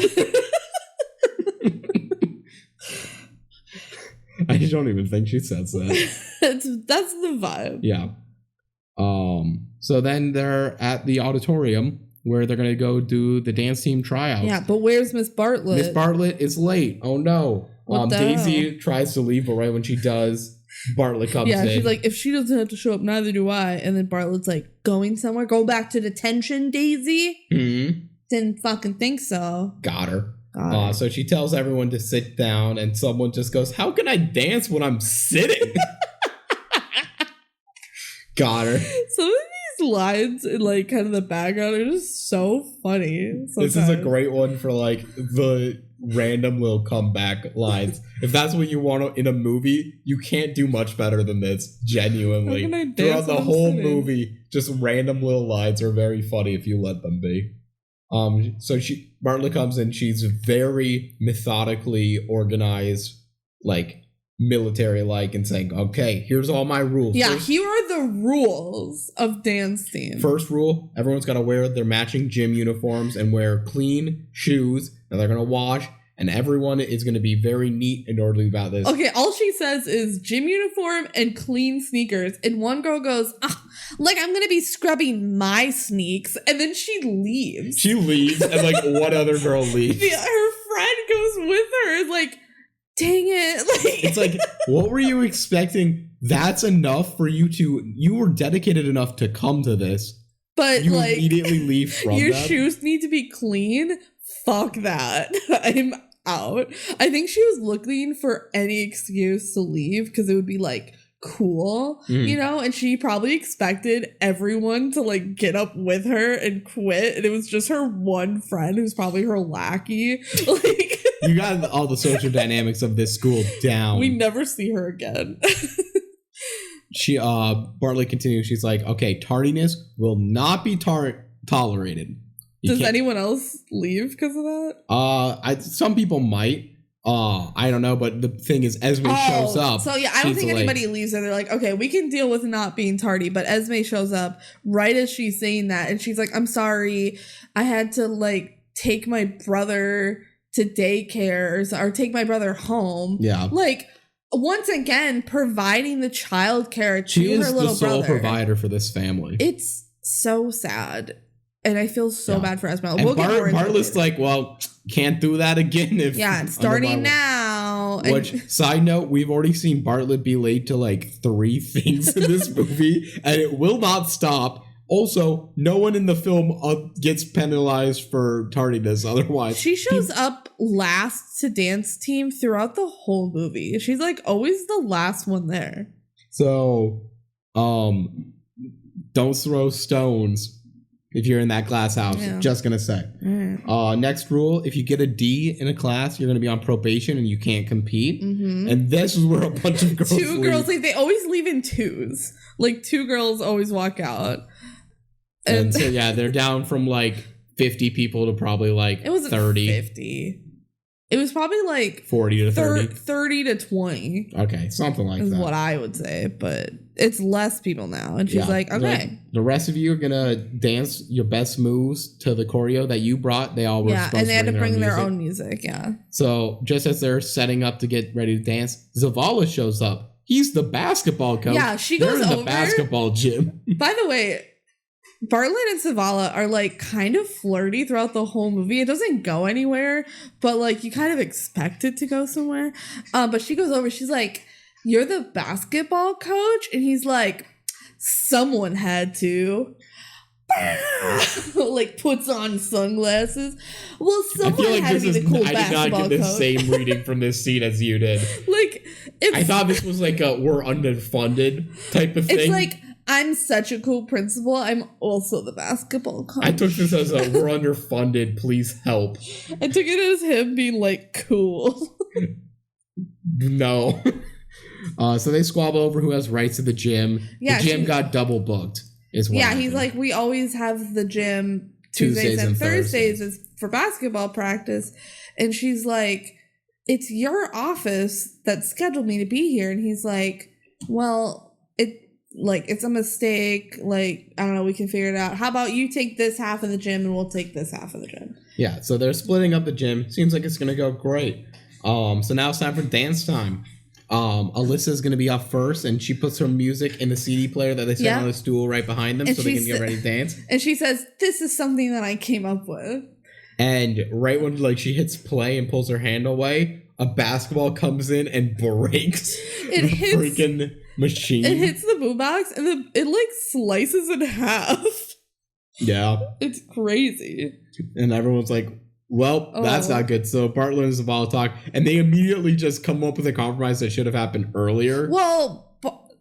I don't even think she says that. That's the vibe. Yeah. So then they're at the auditorium where they're gonna go do the dance team tryouts. Yeah, but where's Miss Bartlett? Miss Bartlett is late. Oh no. Daisy tries to leave, but right when she does, Bartlett comes in. Yeah, she's like, if she doesn't have to show up, neither do I. And then Bartlett's like, going somewhere? Go back to detention, Daisy? Mm-hmm. Didn't fucking think so. Got her. So she tells everyone to sit down, and someone just goes, how can I dance when I'm sitting? Got her. Some of these lines in like kind of the background are just so funny. Sometimes. This is a great one for like the random little comeback lines. If that's what you want in a movie, you can't do much better than this. Genuinely, throughout the whole movie, just random little lines are very funny if you let them be. So Bartlett comes in. She's very methodically organized, like military-like, and saying, "Okay, here's all my rules." Yeah, here are the rules of dance team. First rule: everyone's got to wear their matching gym uniforms and wear clean shoes, and they're gonna wash. And everyone is going to be very neat and orderly about this. Okay, all she says is gym uniform and clean sneakers. And one girl goes, like I'm going to be scrubbing my sneaks. And then she leaves. She leaves, and like one other girl leaves. Her friend goes with her. It's like, dang it. It's like, what were you expecting? That's enough for you to, you were dedicated enough to come to this. But you like, immediately leave from your that. shoes need to be clean. Fuck that. I'm out. I think she was looking for any excuse to leave because it would be like cool, you know, and she probably expected everyone to like get up with her and quit, and it was just her one friend who's probably her lackey. Like, you got all the social dynamics of this school down. We never see her again. Bartlett continues. She's like, okay, tardiness will not be tolerated. Does anyone else leave because of that? Some people might. I don't know, but the thing is, Esme shows up. So yeah, I don't think anybody leaves, and they're like, okay, we can deal with not being tardy. But Esme shows up right as she's saying that, and she's like, I'm sorry, I had to like take my brother to daycare or take my brother home. Yeah, like once again, providing the childcare to her little brother. She is the sole provider for this family. It's so sad. And I feel so bad for Esme. We'll Bartlett's like, well, can't do that again. Starting now. Which, side note, we've already seen Bartlett be late to like 3 things in this movie, and it will not stop. Also, no one in the film gets penalized for tardiness. Otherwise, she shows up last to dance team throughout the whole movie. She's like always the last one there. So, don't throw stones if you're in that glass house. Yeah. Just gonna say. Next rule: if you get a D in a class, you're gonna be on probation and you can't compete. And this is where a bunch of girls Two girls leave. They always leave in twos. Like 2 girls always walk out. And so yeah, they're down from like 50 people to probably like it wasn't 30. 50. It was probably like 40 to 30. 30 to 20. Okay, something like that. Is what I would say, but it's less people now. And she's like, okay. The rest of you are going to dance your best moves to the choreo that you brought. They all were supposed to bring and they had to bring their own music, yeah. So just as they're setting up to get ready to dance, Zavala shows up. He's the basketball coach. Yeah, she goes over. They're in the basketball gym. By the way, Bartlett and Zavala are like kind of flirty throughout the whole movie. It doesn't go anywhere, but like you kind of expect it to go somewhere. But she goes over, she's like, you're the basketball coach? And he's like, someone had to. like puts on sunglasses. Well, I someone feel like had to this be is. the cool I did not basketball get the coach. same reading from this scene as you did. Like, I thought this was like a we're underfunded type of thing. it's like, I'm such a cool principal. I'm also the basketball coach. I took this as a we're underfunded. Please help. I took it as him being like cool. No. So they squabble over who has rights to the gym. Yeah, the gym got double booked. Is what happened. He's like, we always have the gym Tuesdays and Thursdays is for basketball practice. And she's like, it's your office that scheduled me to be here. And he's like, well, it's a mistake. Like, I don't know, we can figure it out. How about you take this half of the gym and we'll take this half of the gym? Yeah, so they're splitting up the gym. Seems like it's gonna go great. So now it's time for dance time. Alyssa's gonna be up first, and she puts her music in the CD player that they set on the stool right behind them, and so they can get ready to dance. And she says, "This is something that I came up with." And right when she hits play and pulls her hand away, a basketball comes in and breaks the freaking machine. It hits the boombox, and it slices in half. Yeah, it's crazy. And everyone's like, well, that's not good. So Bartlett and Zavala talk, and they immediately just come up with a compromise that should have happened earlier. Well,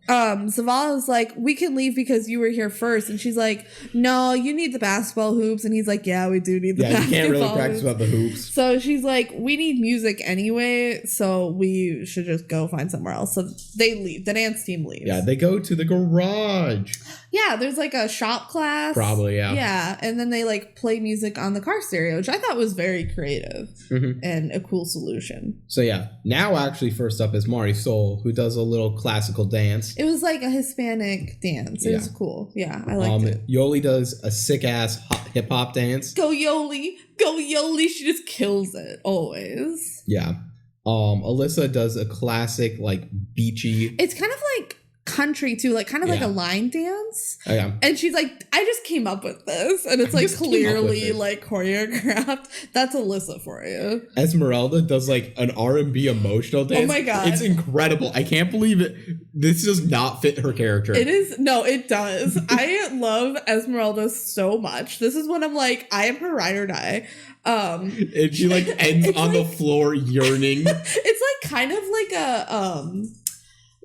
Zavala's like, we can leave because you were here first. And she's like, no, you need the basketball hoops. And he's like, yeah, we do need the basketball hoops. Yeah, you can't really practice without the hoops. So she's like, we need music anyway, so we should just go find somewhere else. So they leave. The dance team leaves. Yeah, they go to the garage. Yeah, there's a shop class. Probably, yeah. Yeah, and then they play music on the car stereo, which I thought was very creative and a cool solution. So yeah, now actually first up is Marisol, who does a little classical dance. It was like a Hispanic dance. It was cool. Yeah, I liked it. Yoli does a sick-ass hip hop dance. Go Yoli! Go Yoli! She just kills it, always. Yeah. Alyssa does a classic, beachy... It's kind of country too, like a line dance. Oh, yeah. And she's like, I just came up with this, and it's clearly choreographed. That's Alyssa for you. Esmeralda does an R&B emotional dance. Oh my god, it's incredible. I can't believe it. This does not fit her character. It does. I love Esmeralda so much. This is when I'm like, I am her ride or die. And she ends on the floor yearning. It's kind of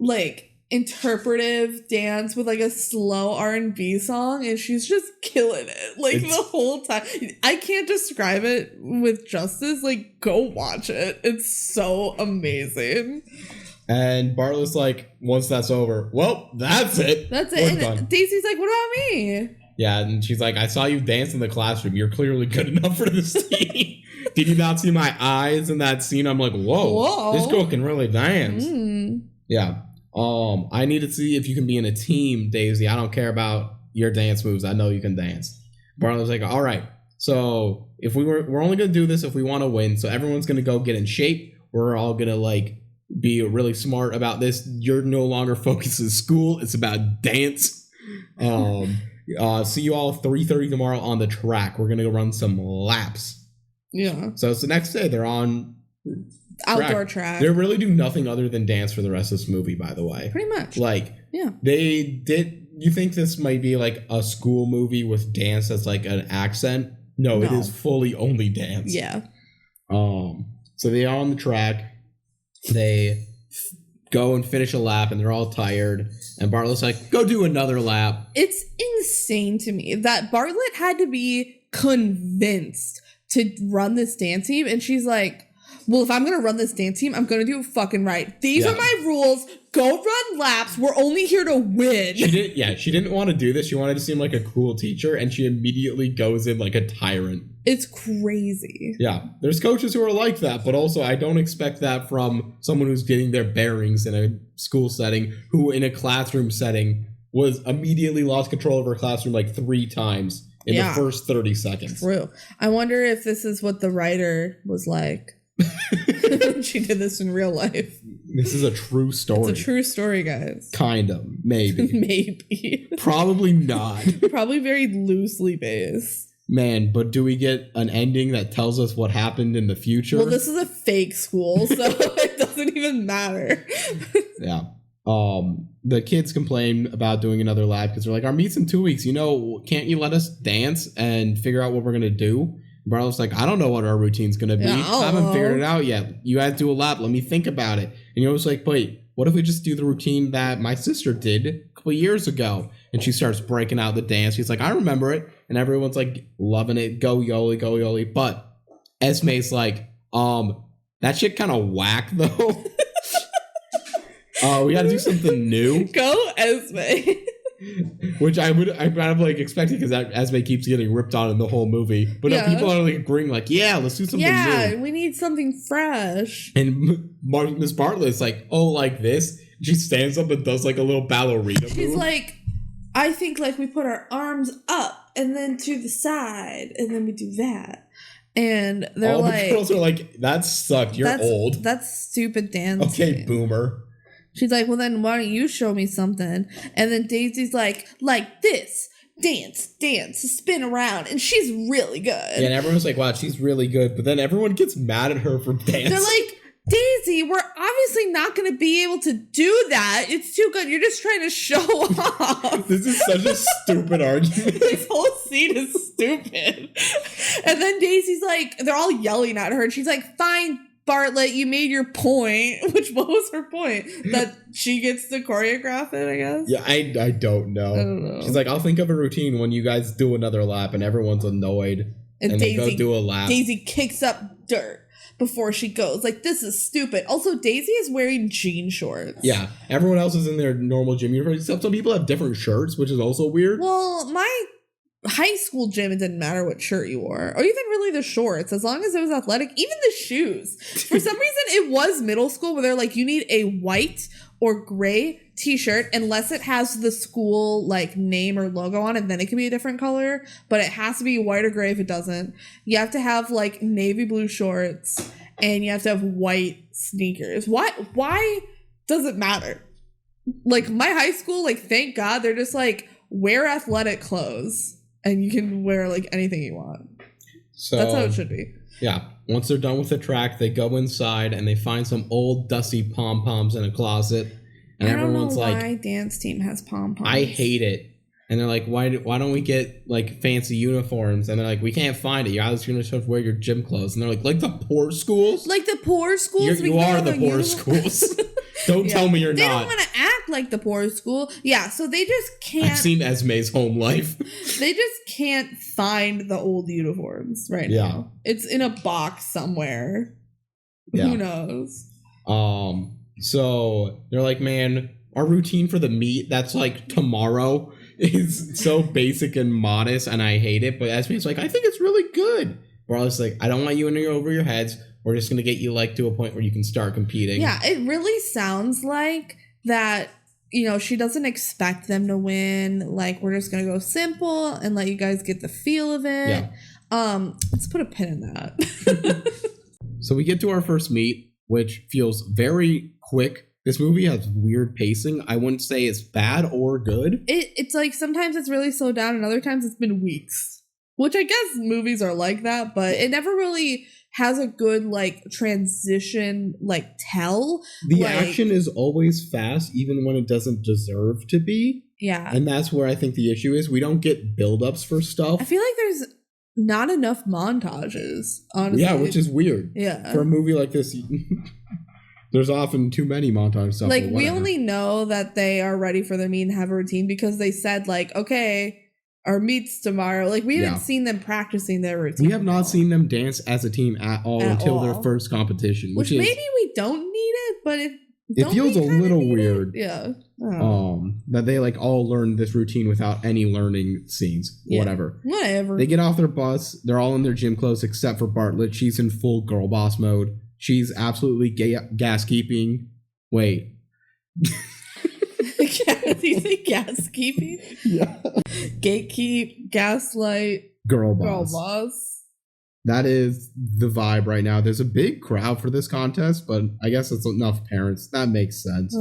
a interpretive dance with a slow R&B song, and she's just killing it the whole time. I can't describe it with justice. Go watch it. It's so amazing. And Bartlett's once that's over, well, that's it. That's it. And Daisy's like, what about me? Yeah, and she's like, I saw you dance in the classroom. You're clearly good enough for this team. Did you not see my eyes in that scene? I'm like, whoa. This girl can really dance. Yeah. I need to see if you can be in a team, Daisy. I don't care about your dance moves. I know you can dance. Bartlett's like, all right. So if we're only gonna do this if we want to win. So everyone's gonna go get in shape. We're all gonna be really smart about this. You're no longer focused in school. It's about dance. See you all 3:30 tomorrow on the track. We're gonna go run some laps. Yeah. So it's the next day. They're on outdoor track. They really do nothing other than dance for the rest of this movie, by the way. Pretty much. Yeah. They did. You think this might be a school movie with dance as an accent? No, it is fully only dance. Yeah. So they are on the track. They go and finish a lap, and they're all tired. And Bartlett's like, go do another lap. It's insane to me that Bartlett had to be convinced to run this dance team, and she's like, well, if I'm going to run this dance team, I'm going to do it fucking right. These are my rules. Go run laps. We're only here to win. She didn't want to do this. She wanted to seem like a cool teacher, and she immediately goes in like a tyrant. It's crazy. Yeah. There's coaches who are like that, but also I don't expect that from someone who's getting their bearings in a school setting, who in a classroom setting was immediately lost control of her classroom 3 times in the first 30 seconds. True. I wonder if this is what the writer was like. She did this in real life. This is a true story. It's a true story, guys. Kind of. Maybe. Maybe. Probably not. Probably very loosely based. Man, but do we get an ending that tells us what happened in the future? Well, this is a fake school, so it doesn't even matter. Yeah. the kids complain about doing another lab because they're like, our meet's in 2 weeks. Can't you let us dance and figure out what we're going to do? Bartlett's like, I don't know what our routine's going to be. I haven't figured it out yet. You had to do a lab. Let me think about it. And was like, wait, what if we just do the routine that my sister did a couple years ago? And she starts breaking out the dance. She's like, I remember it. And everyone's like loving it. Go Yoli, go Yoli. But Esme's like, that shit kind of whack though. We gotta do something new. Go Esme. Which I'm kind of like expecting because Esme keeps getting ripped on in the whole movie. But no, people are like agreeing, like, yeah, let's do something new. Yeah, we need something fresh. And Miss Bartlett's like, oh, like this? She stands up and does like a little ballerina move. She's like, I think like we put our arms up and then to the side and then we do that. And they're all like, the girls are like, that sucked. You're old. That's stupid dancing. Okay, boomer. She's like, well, then why don't you show me something? And then Daisy's like this, dance, spin around. And she's really good. Yeah, and everyone's like, wow, she's really good. But then everyone gets mad at her for dancing. They're like, Daisy, we're obviously not going to be able to do that. It's too good. You're just trying to show off. This is such a stupid argument. This whole scene is stupid. And then Daisy's like, they're all yelling at her. And she's like, fine, Bartlett, you made your point. What was her point? That she gets to choreograph it, I guess? Yeah, I don't know. I don't know. She's like, I'll think of a routine when you guys do another lap, and everyone's annoyed. And Daisy, they go do a lap. Daisy kicks up dirt before she goes. Like, this is stupid. Also, Daisy is wearing jean shorts. Yeah, everyone else is in their normal gym uniforms, except some people have different shirts, which is also weird. Well, my high school gym, it didn't matter what shirt you wore, or even really the shorts, as long as it was athletic. Even the shoes. For some reason, it was middle school where they're like, you need a white or gray t-shirt unless it has the school like name or logo on it, then it can be a different color, but it has to be white or gray. If it doesn't, you have to have like navy blue shorts and you have to have white sneakers. Why does it matter? Like my high school, like thank God they're just like, wear athletic clothes and you can wear like anything you want. So that's how it should be. Yeah. Once they're done with the track, they go inside and they find some old dusty pom-poms in a closet. And everyone's like, why dance team has pom-poms. I hate it. And they're like, why don't we get like fancy uniforms? And they're like, we can't find it. You're just going to have to wear your gym clothes. And they're like the poor schools? Like the poor schools? You are the poor schools. Don't tell me you're they not. They don't want to act like the poor school. Yeah, so they just can't. I've seen Esme's home life. They just can't find the old uniforms right now. It's in a box somewhere. Yeah. Who knows? So they're like, man, our routine for the meet that's like tomorrow is so basic and modest, and I hate it. But Esme's like, I think it's really good. Bartlett's like, I don't want you in over your heads. We're just gonna get you like to a point where you can start competing. Yeah, it really sounds like that. You know, she doesn't expect them to win. Like, we're just gonna go simple and let you guys get the feel of it. Yeah. Let's put a pin in that. So we get to our first meet, which feels very quick. This movie has weird pacing. I wouldn't say it's bad or good. It's like sometimes it's really slowed down and other times it's been weeks. Which I guess movies are like that, but it never really has a good like transition like tell. The action is always fast even when it doesn't deserve to be. Yeah. And that's where I think the issue is. We don't get buildups for stuff. I feel like there's not enough montages, honestly. Yeah, which is weird. Yeah. For a movie like this, there's often too many montage stuff. Like, we only know that they are ready for their meet and have a routine because they said, like, okay, our meet's tomorrow. Like, we haven't seen them practicing their routine. We have not seen them dance as a team at all until their first competition. Which maybe we don't need it, but it feels a little weird. Yeah. That they like all learned this routine without any learning scenes. Yeah. Whatever. They get off their bus. They're all in their gym clothes except for Bartlett. She's in full girl boss mode. She's absolutely gas keeping. Wait. Did you say gas keeping? Yeah. Gatekeep, gaslight, girl boss. That is the vibe right now. There's a big crowd for this contest, but I guess it's enough parents. That makes sense.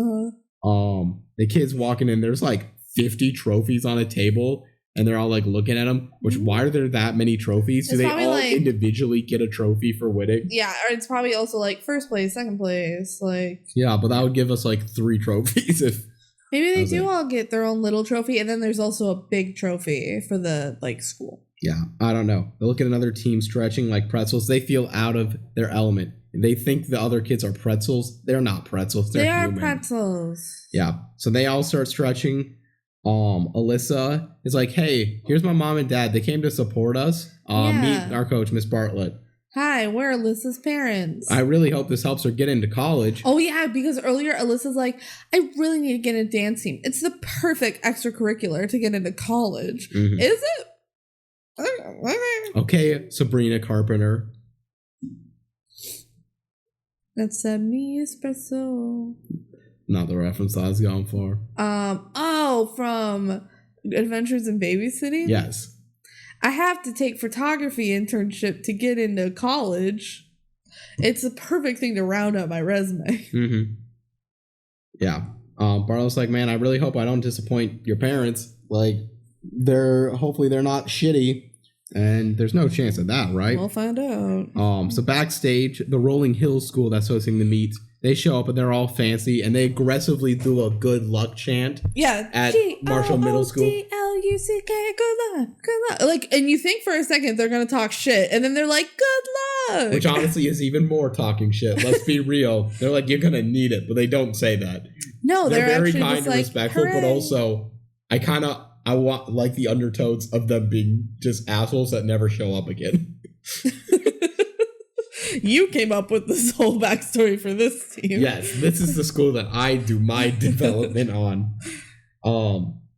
The kids walking in, there's like 50 trophies on a table, and they're all like looking at them. Which, why are there that many trophies? Do they all like, individually get a trophy for winning? Yeah, or it's probably also like first place, second place, like. Yeah, but that would give us like 3 trophies if Maybe they do all get their own little trophy, and then there's also a big trophy for the school. Yeah, I don't know. They look at another team stretching like pretzels. They feel out of their element. They think the other kids are pretzels. They're not pretzels. They are pretzels. Yeah. So they all start stretching. Alyssa is like, hey, here's my mom and dad. They came to support us. Meet our coach, Miss Bartlett. Hi, we're Alyssa's parents. I really hope this helps her get into college. Oh, yeah, because earlier Alyssa's like, I really need to get a dance team. It's the perfect extracurricular to get into college. Mm-hmm. Is it? Okay, Sabrina Carpenter. That's a me espresso. Not the reference I was going for. From Adventures in Babysitting? Yes. I have to take photography internship to get into college. It's a perfect thing to round out my resume. Mm-hmm. Yeah. Barlow's like, man, I really hope I don't disappoint your parents. Like, hopefully they're not shitty. And there's no chance of that, right? We'll find out. So backstage, the Rolling Hills school that's hosting the meet, they show up and they're all fancy and they aggressively do a good luck chant. Yeah. At Marshall Middle School. G-L-U-C-K, good luck, good luck. And you think for a second they're going to talk shit and then they're like, good luck. Which honestly is even more talking shit. Let's be real. They're like, you're going to need it, but they don't say that. No, they're very kind and respectful, hooray. But also I want like the undertones of them being just assholes that never show up again. You came up with this whole backstory for this team. Yes, this is the school that I do my development on.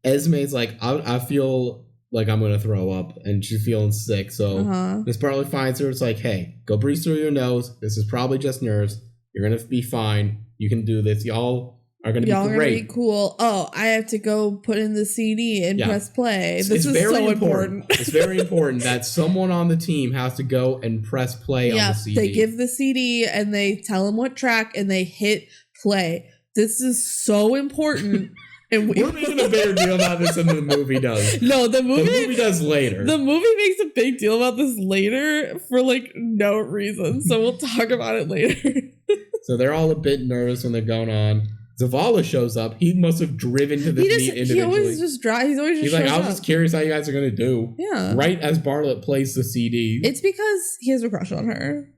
Esme's like, I feel like I'm gonna throw up, and she's feeling sick. So Miss Bartlett finds her. It's like, hey, go breathe through your nose. This is probably just nerves. You're gonna be fine. You can do this. Y'all are going to be great. Y'all are going to be cool. Oh, I have to go put in the CD and press play. This is so important. It's very important that someone on the team has to go and press play on the CD. They give the CD and they tell them what track and they hit play. This is so important. And we're making a bigger deal about this than the movie does. No, the movie does later. The movie makes a big deal about this later for no reason. So we'll talk about it later. So they're all a bit nervous when they're going on. Zavala shows up. He must have driven to this meet individually. He always just drives. He's like, I was just curious how you guys are going to do. Yeah. Right as Bartlett plays the CD. It's because he has a crush on her.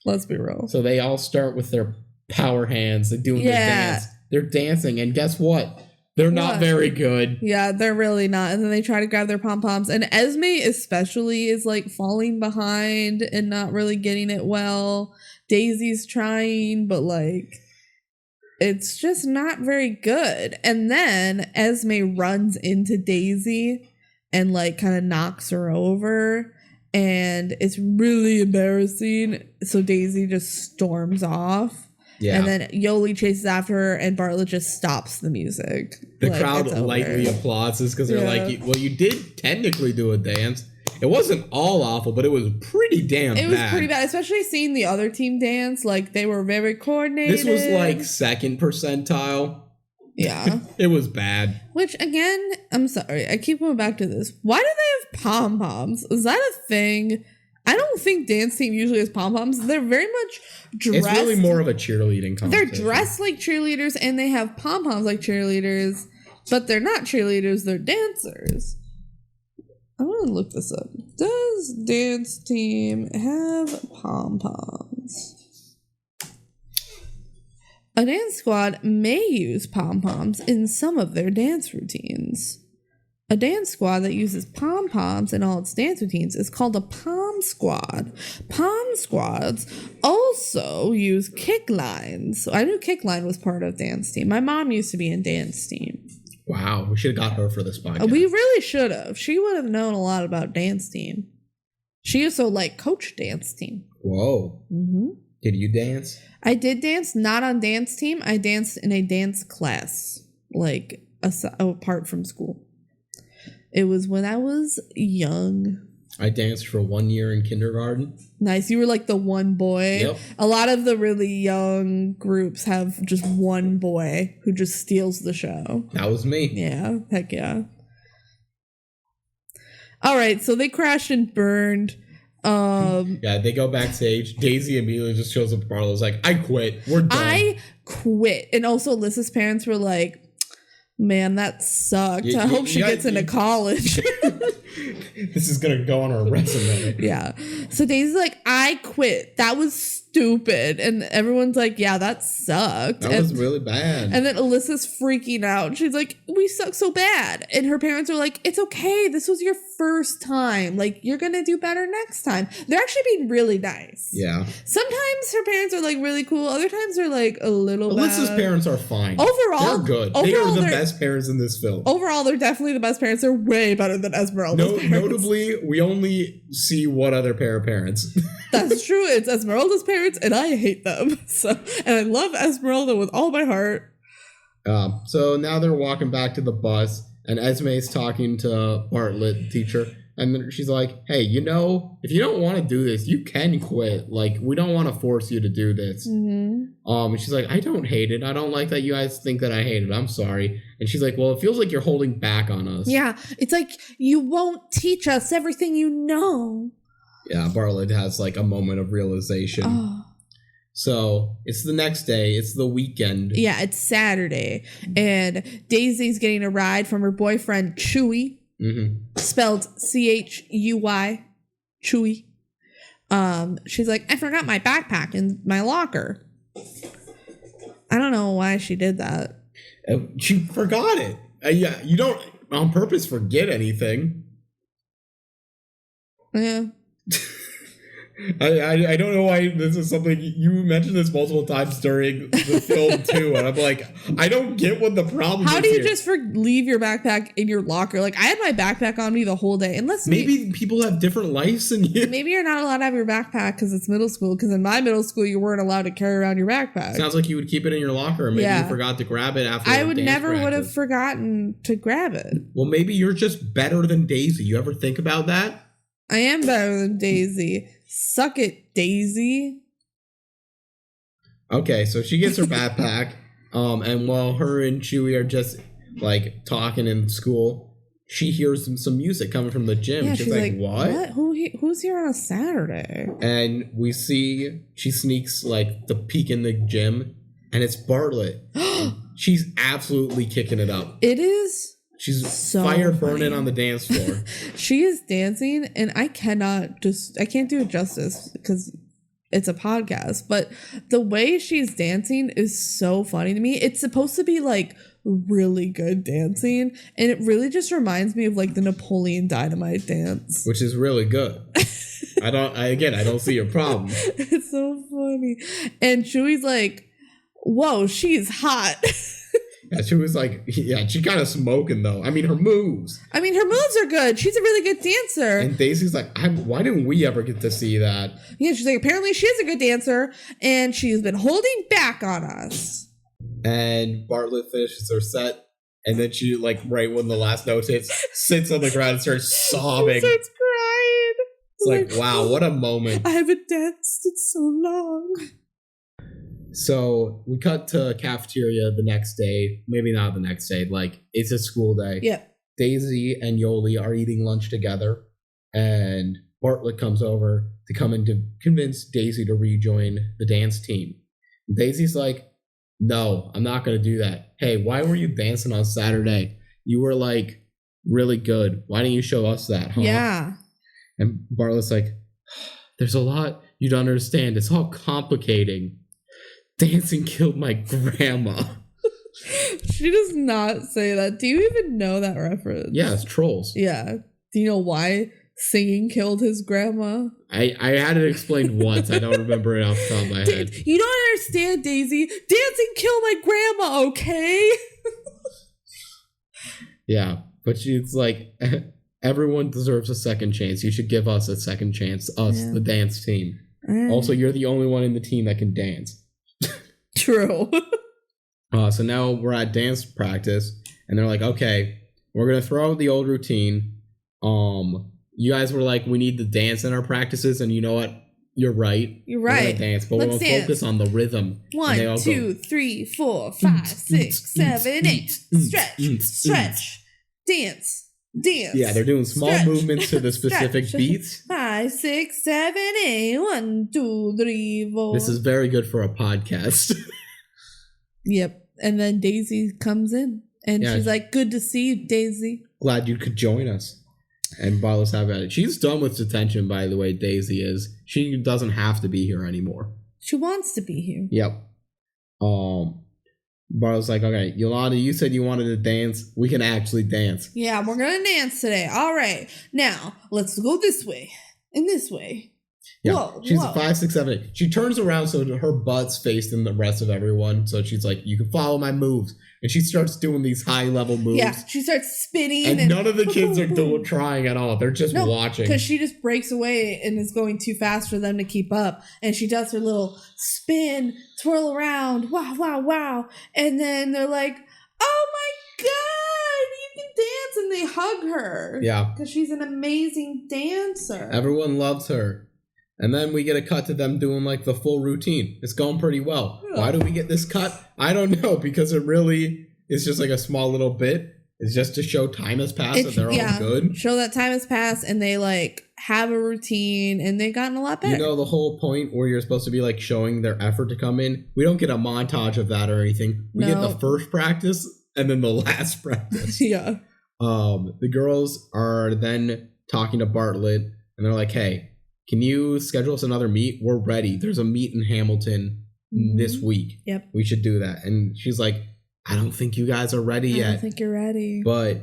Let's be real. So they all start with their power hands. They're doing their dance. They're dancing. And guess what? They're not very good. Yeah, they're really not. And then they try to grab their pom-poms. And Esme especially is falling behind and not really getting it well. Daisy's trying, but it's just not very good. And then Esme runs into Daisy and kind of knocks her over. And it's really embarrassing. So Daisy just storms off. Yeah. And then Yoli chases after her and Bartlett just stops the music. The crowd lightly applauds because they're like, well, you did technically do a dance. It wasn't all awful, but it was pretty damn bad. It was pretty bad, especially seeing the other team dance. They were very coordinated. This was second percentile. Yeah. It was bad. Which, again, I'm sorry. I keep going back to this. Why do they have pom-poms? Is that a thing? I don't think dance team usually has pom-poms. They're very much dressed. It's really more of a cheerleading competition. They're dressed like cheerleaders and they have pom-poms like cheerleaders, but they're not cheerleaders. They're dancers. I'm going to look this up. Does dance team have pom-poms? A dance squad may use pom-poms in some of their dance routines. A dance squad that uses pom-poms in all its dance routines is called a pom squad. Pom squads also use kick lines. So I knew kick line was part of dance team. My mom used to be in dance team. Wow, we should have got her for this podcast. We really should have. She would have known a lot about dance team. She also coach dance team. Whoa. Mm-hmm. Did you dance? I did dance, not on dance team. I danced in a dance class, apart from school. It was when I was young. I danced for 1 year in kindergarten. Nice. You were the one boy. Yep. A lot of the really young groups have just one boy who just steals the show. That was me. Yeah. Heck yeah. All right. So they crashed and burned. Yeah, they go backstage. Daisy immediately just shows up at Barlow's I quit. We're done. I quit. And also Alyssa's parents were like, Man, that sucked. I hope she gets into college. This is going to go on her resume. Yeah. So Daisy's like, I quit. That was stupid. And everyone's like, yeah, that sucked. That was really bad. And then Alyssa's freaking out. She's like, we suck so bad. And her parents are like, it's okay. This was your first time. Like, you're going to do better next time. They're actually being really nice. Yeah. Sometimes her parents are like really cool. Other times they're like a little Alyssa's bad. parents are fine. Overall, they're good. They are the best parents in this film. Overall, they're definitely the best parents. They're way better than Esmeralda's parents. Notably, we only see one other pair of parents. That's true. It's Esmeralda's parents, and I hate them. So, and I love Esmeralda with all my heart. So now they're walking back to the bus, and Esme's talking to Bartlett, the teacher, and then she's like, hey, if you don't want to do this, you can quit. Like, we don't want to force you to do this. Mm-hmm. And she's like, I don't hate it. I don't like that you guys think that I hate it. I'm sorry. And she's like, well, it feels like you're holding back on us. Yeah, it's like you won't teach us everything you know. Yeah, Bartlett has like a moment of realization. Oh. So it's the next day. It's the weekend. Yeah, it's Saturday. And Daisy's getting a ride from her boyfriend, Chewy. Mm-hmm. Spelled C-H-U-Y. Chewy. She's like, I forgot my backpack in my locker. I don't know why she did that. She forgot it. Yeah, you don't on purpose forget anything. Yeah. I don't know why this is something you mentioned this multiple times during the film too, and I'm like, I don't get what the problem is. How do you here. just leave your backpack in your locker? Like, I had my backpack on me the whole day. Unless maybe people have different lives than you. Maybe you're not allowed to have your backpack because it's middle school. Because in my middle school, you weren't allowed to carry around your backpack. Sounds like you would keep it in your locker. Maybe you forgot to grab it after. I would have forgotten to grab it. Well, maybe you're just better than Daisy. You ever think about that? I am better than Daisy. Suck it, Daisy. Okay, so she gets her backpack, and while her and Chewie are just like talking in school, she hears some music coming from the gym. Yeah, she's like, what? Who's here on a Saturday? And we see she sneaks like the peek in the gym, and it's Bartlett. She's absolutely kicking it up. It is. She's so fire funny. burning on the dance floor. She is dancing, and I can't do it justice because it's a podcast, but the way she's dancing is so funny to me. It's supposed to be like really good dancing, and it really just reminds me of like the Napoleon Dynamite dance, which is really good. I don't see your problem. It's so funny. And Chewie's like, whoa, she's hot. Yeah, she was like, she kind of smoking though. I mean, her moves are good. She's a really good dancer. And Daisy's like, why didn't we ever get to see that? Yeah, she's like, apparently she is a good dancer, and she's been holding back on us. And Bartlett finishes her set, and then she, like, right when the last note hits, sits on the ground and starts sobbing. She starts crying. It's like, wow, what a moment. I haven't danced in so long. So we cut to cafeteria the next day. Maybe not the next day. Like, it's a school day. Yeah. Daisy and Yoli are eating lunch together. And Bartlett comes over to come in to convince Daisy to rejoin the dance team. Daisy's like, no, I'm not going to do that. Hey, why were you dancing on Saturday? You were, like, really good. Why didn't you show us that, huh? Yeah. And Bartlett's like, there's a lot you don't understand. It's all complicating. Dancing killed my grandma. She does not say that. Do you even know that reference? Yeah, it's Trolls. Yeah. Do you know why singing killed his grandma? I had it explained once. I don't remember it off the top of my head. You don't understand, Daisy. Dancing killed my grandma, okay? Yeah, but she's like, everyone deserves a second chance. You should give us a second chance. Us, the dance team. Also, you're the only one in the team that can dance. True. So now we're at dance practice, and they're like, okay, we're going to throw out the old routine. You guys were like, we need to dance in our practices, and you know what? You're right. You're right. We're going to dance, but we're going to focus on the rhythm. 1, 2, 3, 4, 5, 6, 7, 8. Stretch. Dance. Yeah, they're doing small movements to the specific beats. 5, 6, 7, 8. 1, 2, 3, 4. This is very good for a podcast. Yep. And then Daisy comes in And she's like, good to see you, Daisy. Glad you could join us. And Bartlett's happy about it. She's done with detention, by the way, Daisy is. She doesn't have to be here anymore. She wants to be here. Yep. Bartlett's like, okay, Yolanda, you said you wanted to dance. We can actually dance. Yeah, we're going to dance today. All right. Now, let's go this way and this way. Yeah, whoa, she's whoa. a 5, 6, 7, 8. She turns around so her butt's faced in the rest of everyone. So she's like, you can follow my moves. And she starts doing these high-level moves. Yeah, she starts spinning. And none of the kids are trying at all. They're just watching. Because she just breaks away and is going too fast for them to keep up. And she does her little spin, twirl around, wow, wow, wow. And then they're like, oh my God, you can dance. And they hug her. Yeah. Because she's an amazing dancer. Everyone loves her. And then we get a cut to them doing like the full routine. It's going pretty well. Yeah. Why do we get this cut? I don't know, because it really is just like a small little bit. It's just to show time has passed and they're all good. Show that time has passed and they like have a routine and they've gotten a lot better. You know, the whole point where you're supposed to be like showing their effort to come in. We don't get a montage of that or anything. We get the first practice and then the last practice. Yeah. The girls are then talking to Bartlett and they're like, hey, can you schedule us another meet? We're ready. There's a meet in Hamilton this week. Yep. We should do that. And she's like, I don't think you guys are ready yet. I don't think you're ready. But,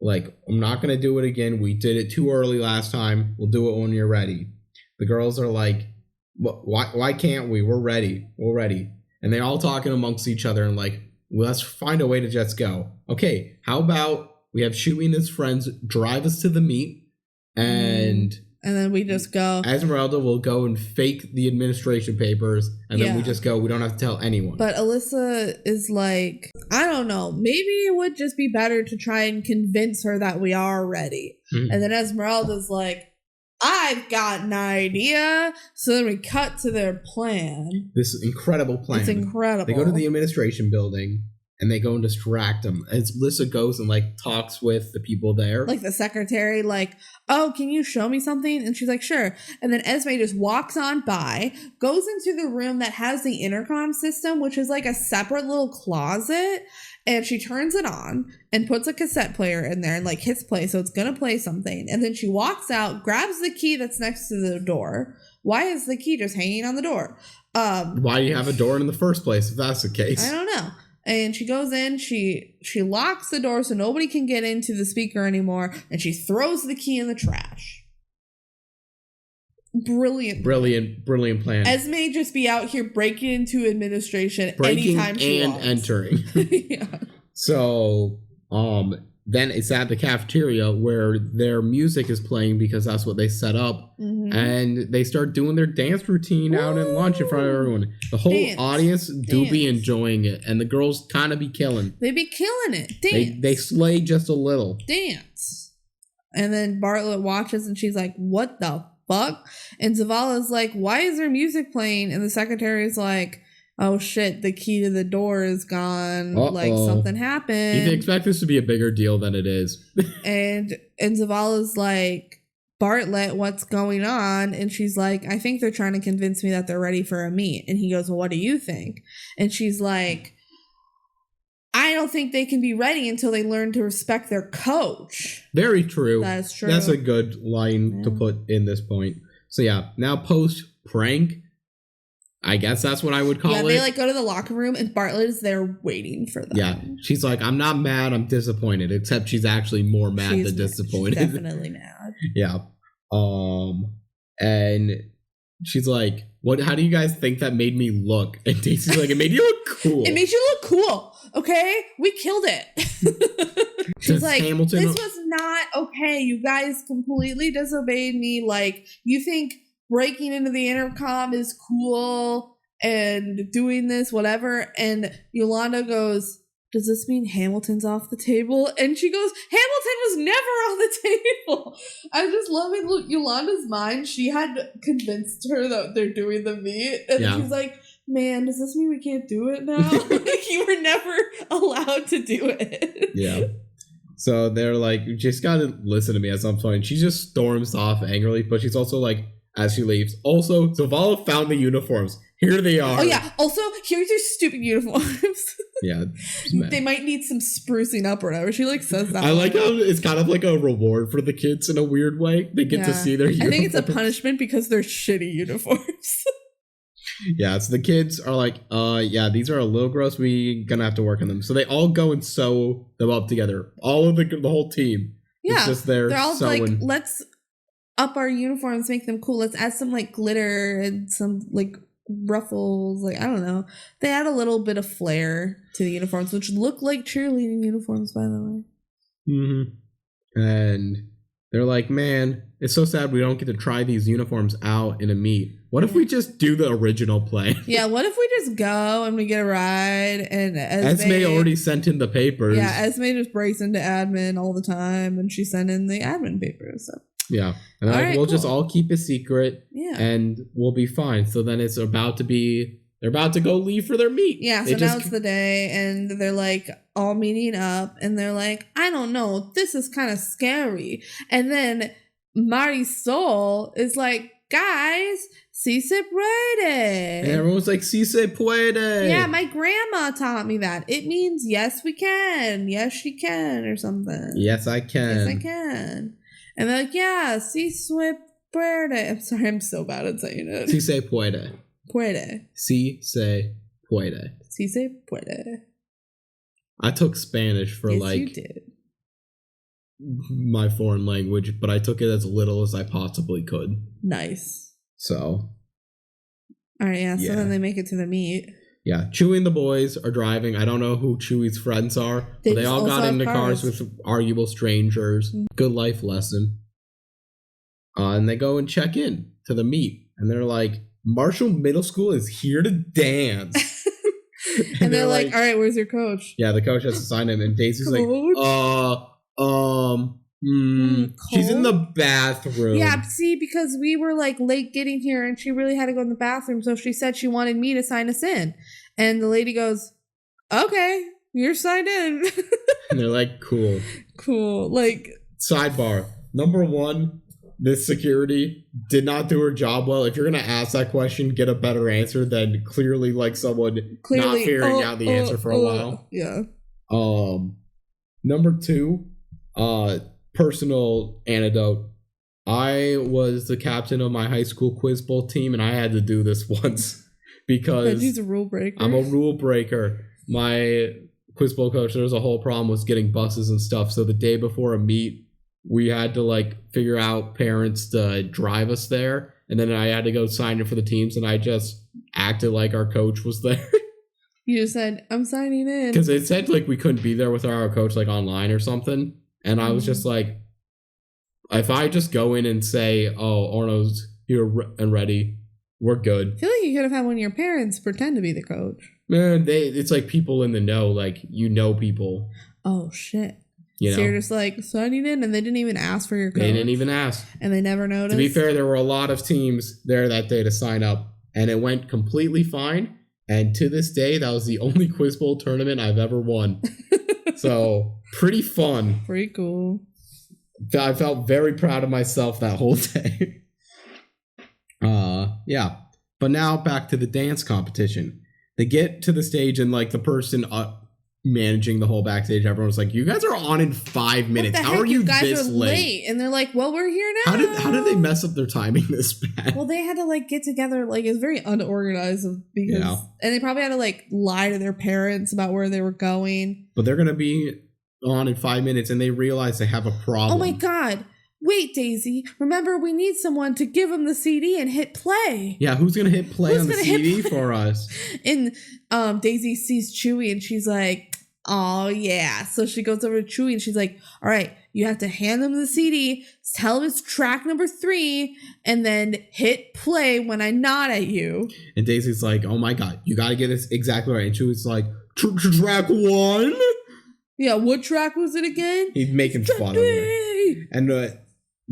like, I'm not going to do it again. We did it too early last time. We'll do it when you're ready. The girls are like, why can't we? We're ready. We're ready. And they're all talking amongst each other and like, well, let's find a way to just go. Okay, how about we have Shuey and his friends drive us to the meet and then we just go. Esmeralda will go and fake the administration papers, and then we just go. We don't have to tell anyone. But Alyssa is like, I don't know. Maybe it would just be better to try and convince her that we are ready. Mm-hmm. And then Esmeralda's like, I've got an idea. So then we cut to their plan. This incredible plan. It's incredible. They go to the administration building. And they go and distract them. As Alyssa goes and like talks with the people there. Like the secretary, like, oh, can you show me something? And she's like, sure. And then Esme just walks on by, goes into the room that has the intercom system, which is like a separate little closet. And she turns it on and puts a cassette player in there and like hits play. So it's going to play something. And then she walks out, grabs the key that's next to the door. Why is the key just hanging on the door? Why do you have a door in the first place if that's the case? I don't know. And she goes in, she locks the door so nobody can get into the speaker anymore, and she throws the key in the trash. Brilliant plan. Esme just be out here breaking into administration anytime she wants. Entering. Yeah. So, then it's at the cafeteria where their music is playing because that's what they set up. Mm-hmm. And they start doing their dance routine out at lunch in front of everyone. The whole audience do be enjoying it. And the girls kind of be killing. They be killing it. Dance. They slay just a little. Dance. And then Bartlett watches and she's like, what the fuck? And Zavala's like, why is there music playing? And the secretary's like, oh shit, the key to the door is gone. Uh-oh. Like something happened. You expect this to be a bigger deal than it is. and Zavala's like, Bartlett, what's going on? And she's like, I think they're trying to convince me that they're ready for a meet. And he goes, well, what do you think? And she's like, I don't think they can be ready until they learn to respect their coach. Very true. That's true. That's a good line to put in this point. So yeah, now post prank. I guess that's what I would call it. Yeah, they like go to the locker room and Bartlett is there waiting for them. Yeah, she's like, I'm not mad, I'm disappointed. Except she's actually more mad than disappointed. She's definitely mad. Yeah. And she's like, "What? How do you guys think that made me look?" And Daisy's like, "It made you look cool. It made you look cool. Okay, we killed it." She's like, Hamilton, this was not okay. You guys completely disobeyed me. Like, you think breaking into the intercom is cool and doing this, whatever. And Yolanda goes, does this mean Hamilton's off the table? And she goes, Hamilton was never on the table. I just love it. Yolanda's mind. She had convinced her that they're doing the meet. And she's like, man, does this mean we can't do it now? Like, you were never allowed to do it. Yeah. So they're like, you just gotta listen to me at some point. She just storms off angrily, but she's also like, as she leaves. Also, Zavala found the uniforms. Here they are. Oh yeah. Also, here's your stupid uniforms. Yeah. They might need some sprucing up or whatever. She like says that. I like how it's kind of like a reward for the kids in a weird way. They get to see their uniforms. I think it's a punishment because they're shitty uniforms. Yeah, so the kids are like, yeah, these are a little gross. We gonna have to work on them. So they all go and sew them up together. All of the whole team. Yeah. It's just they're all sewing. like, let's up our uniforms, make them cool. Let's add some like glitter and some like ruffles. Like, I don't know. They add a little bit of flair to the uniforms, which look like cheerleading uniforms, by the way. Mm-hmm. And they're like, man, it's so sad we don't get to try these uniforms out in a meet. What if we just do the original play? Yeah, what if we just go and we get a ride and Esme already sent in the papers. Yeah, Esme just breaks into admin all the time and she sent in the admin papers. So. Yeah. And we'll just all keep a secret. Yeah. And we'll be fine. So then they're about to go leave for their meet. Yeah, so now it's the day and they're like all meeting up and they're like, I don't know, this is kind of scary. And then Marisol is like, guys, si se puede. And everyone's like, si se puede. Yeah, my grandma taught me that. It means yes, we can. Yes, she can or something. Yes, I can. Yes, I can. And they're like, yeah, si se puede. I'm sorry, I'm so bad at saying it. Si se puede. Puede. Si se puede. Si se puede. I took Spanish for you did. My foreign language, but I took it as little as I possibly could. Nice. So. All right, yeah. So then they make it to the meet. Yeah, Chewie and the boys are driving. I don't know who Chewie's friends are, but they all got into cars with arguable strangers. Mm-hmm. Good life lesson. And they go and check in to the meet, and they're like, Marshall Middle School is here to dance. and they're like, all right, where's your coach? Yeah, the coach has to sign him, and Daisy's like, she's in the bathroom. Yeah, see, because we were like late getting here and she really had to go in the bathroom. So she said she wanted me to sign us in. And the lady goes, okay, you're signed in. And they're like, cool. Cool. Like, sidebar. Number one, this security did not do her job well. If you're going to ask that question, get a better answer than clearly like someone not figuring out the answer for a while. Yeah. Number two, personal anecdote. I was the captain of my high school quiz bowl team, and I had to do this once because he's a rule breaker. I'm a rule breaker. My quiz bowl coach, there was a whole problem with getting buses and stuff. So the day before a meet, we had to like figure out parents to drive us there, and then I had to go sign in for the teams, and I just acted like our coach was there. You just said, I'm signing in. Because it said like we couldn't be there with our coach like online or something. And I was just like, if I just go in and say, oh, Orno's here and ready, we're good. I feel like you could have had one of your parents pretend to be the coach. Man, it's like people in the know, like, you know people. Oh, shit. You know? So you're just like signing in and they didn't even ask for your coach. They didn't even ask. And they never noticed. To be fair, there were a lot of teams there that day to sign up. And it went completely fine. And to this day, that was the only Quiz Bowl tournament I've ever won. So, pretty fun. Pretty cool. I felt very proud of myself that whole day. Yeah. But now back to the dance competition. They get to the stage and like the person managing the whole backstage, everyone's like, you guys are on in 5 minutes. How are you this late? And they're like, well, we're here now. How did they mess up their timing this bad? Well, they had to like get together. Like, it's very unorganized because, and they probably had to like lie to their parents about where they were going. But they're going to be on in 5 minutes and they realize they have a problem. Oh my God. Wait, Daisy. Remember, we need someone to give them the CD and hit play. Yeah, who's going to hit play on the CD for us? And Daisy sees Chewie and she's like, oh, yeah. So she goes over to Chewie and she's like, all right, you have to hand them the CD, tell them it's track number 3, and then hit play when I nod at you. And Daisy's like, oh my God, you got to get this exactly right. And Chewie's like, track 1? Yeah, what track was it again? He's making fun of her. And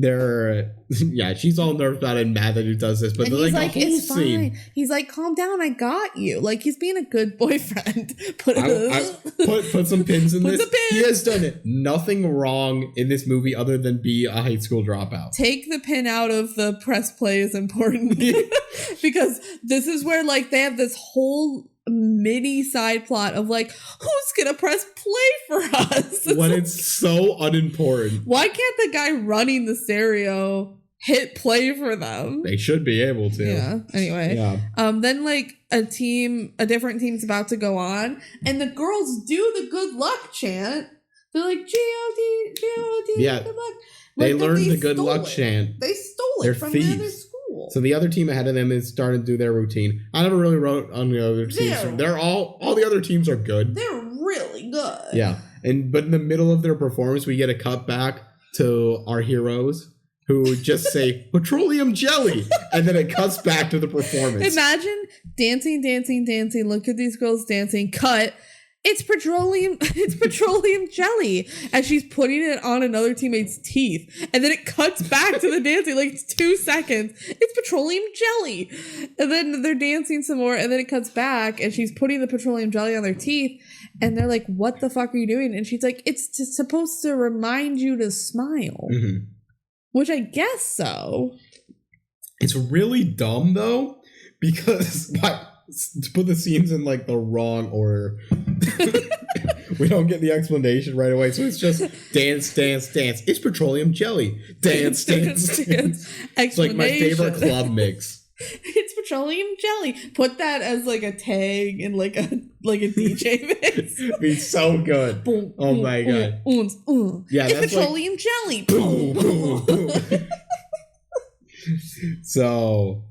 she's all nervous about it and mad that he does this, but and they're he's like, the whole it's scene. fine. He's like, calm down, I got you. Like, he's being a good boyfriend. Put some pins in Put this. some pins. He has done nothing wrong in this movie other than be a high school dropout. Take the pin out of the press play is important. Because this is where, like, they have this whole mini side plot of, like, who's gonna press play for us? When it's so unimportant. Why can't the guy running the stereo hit play for them? They should be able to. Yeah. Anyway. Yeah. Then, like, a different team's about to go on, and the girls do the good luck chant. They're like, G-O-D, G-O-D, yeah. good luck. They Like, learned the good luck chant. They stole They're it from thieves. the other school. So the other team ahead of them is starting to do their routine. I never really wrote on the other teams. They're all the other teams are good. They're really good. Yeah. But in the middle of their performance, we get a cut back to our heroes who just say petroleum jelly, and then it cuts back to the performance. Imagine dancing. Look at these girls dancing. Cut. It's petroleum jelly. And she's putting it on another teammate's teeth. And then it cuts back to the dancing, like 2 seconds. It's petroleum jelly. And then they're dancing some more, and then it cuts back, and she's putting the petroleum jelly on their teeth. And they're like, what the fuck are you doing? And she's like, it's supposed to remind you to smile. Mm-hmm. Which I guess so. It's really dumb, though, because to put the scenes in, like, the wrong order. We don't get the explanation right away, so it's just dance. It's petroleum jelly. Dance. It's like my favorite club mix. It's petroleum jelly. Put that as like a tag in like a DJ mix. It'd be so good. Boom, oh my god. Yeah, it's that's petroleum jelly. Boom, boom, boom. So,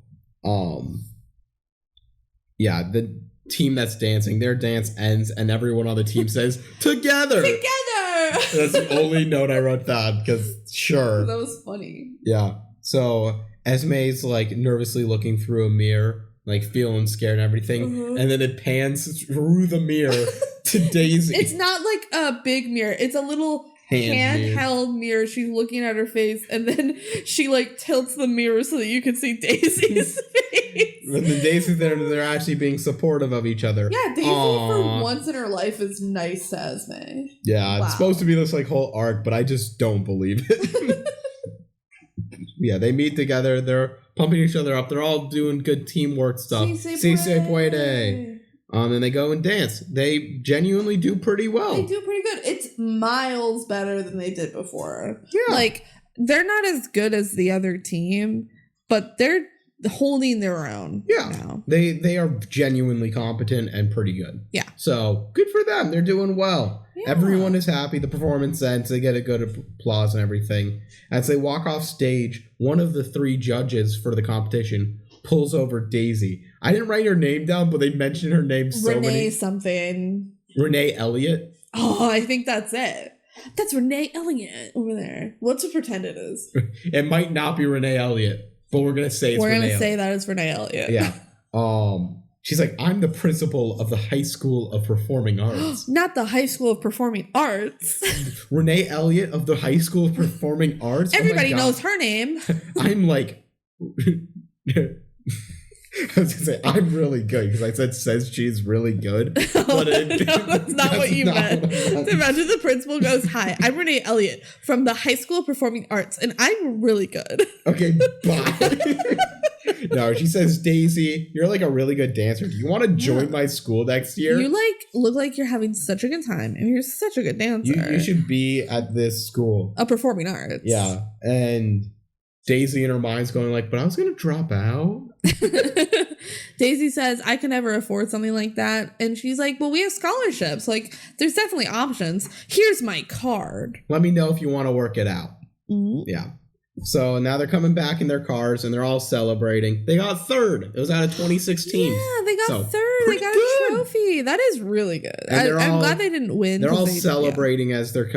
yeah, the team that's dancing, their dance ends, and everyone on the team says, together! That's the only note I wrote down, because sure. That was funny. Yeah. So, Esme's, like, nervously looking through a mirror, like, feeling scared and everything, and then it pans through the mirror to Daisy. It's not, like, a big mirror. It's a little handheld mirror. She's looking at her face, and then she, like, tilts the mirror so that you can see Daisy's face. And the Daisy's there, they're actually being supportive of each other. Yeah, Daisy for once in her life is nice to Esme. Yeah, wow. It's supposed to be this, like, whole arc, but I just don't believe it. Yeah, they meet together, they're pumping each other up, they're all doing good teamwork stuff. Si se puede. And they go and dance. They genuinely do pretty well. They do pretty good. It's miles better than they did before. Yeah. Like, they're not as good as the other team, but they're holding their own. Yeah. Now. They are genuinely competent and pretty good. Yeah. So, good for them. They're doing well. Yeah. Everyone is happy. The performance ends. They get a good applause and everything. As they walk off stage, one of the 3 judges for the competition pulls over Daisy. I didn't write her name down, but they mentioned her name so many. Renee something. Renee Elliott. Oh, I think that's it. That's Renee Elliott over there. Let's pretend it is. It might not be Renee Elliott, but we're gonna say it's Renee. We're gonna say that is Renee Elliott. Yeah. She's like, I'm the principal of the High School of Performing Arts. Not the High School of Performing Arts. Renee Elliott of the High School of Performing Arts. Everybody knows her name. I'm like. I was gonna say I'm really good because I says she's really good. But no, that's not what you meant. Imagine the principal goes, "Hi, I'm Renee Elliott from the High School of Performing Arts, and I'm really good." Okay, bye. No, she says, Daisy, you're like a really good dancer. Do you want to join my school next year? You look like you're having such a good time, and you're such a good dancer. You should be at this school. A performing arts. Yeah, and Daisy in her mind's going like, but I was going to drop out. Daisy says, I can never afford something like that. And she's like, well, we have scholarships. Like, there's definitely options. Here's my card. Let me know if you want to work it out. Mm-hmm. Yeah. So now they're coming back in their cars and they're all celebrating. They got 3rd. It was out of 26 teams. Yeah, they got 3rd. They got a trophy. That is really good. I'm glad they didn't win. They're all celebrating as they're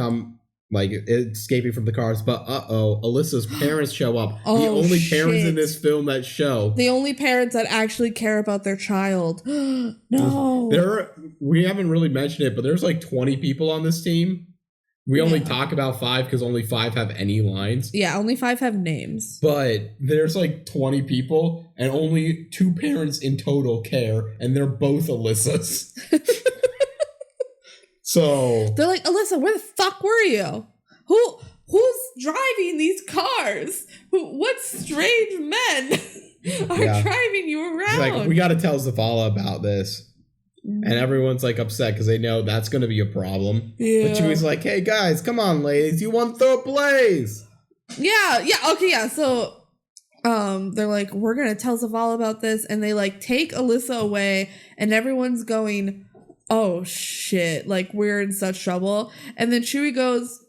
escaping from the cars, but Alyssa's parents show up. The only parents in this film that show. The only parents that actually care about their child. No. We haven't really mentioned it, but there's like 20 people on this team. We only talk about 5 because only 5 have any lines. Yeah, only 5 have names. But there's like 20 people and only 2 parents in total care, and they're both Alyssas. So they're like, Alyssa, where the fuck were you? Who's driving these cars? What strange men are driving you around? It's like, we got to tell Zavala about this. And everyone's like upset because they know that's going to be a problem. Yeah. But Chewie's like, hey guys, come on, ladies, you want third place? Yeah, okay, yeah. So they're like, we're gonna tell Zavala about this, and they like take Alyssa away, and everyone's going, oh shit, like we're in such trouble. And then Chewie goes,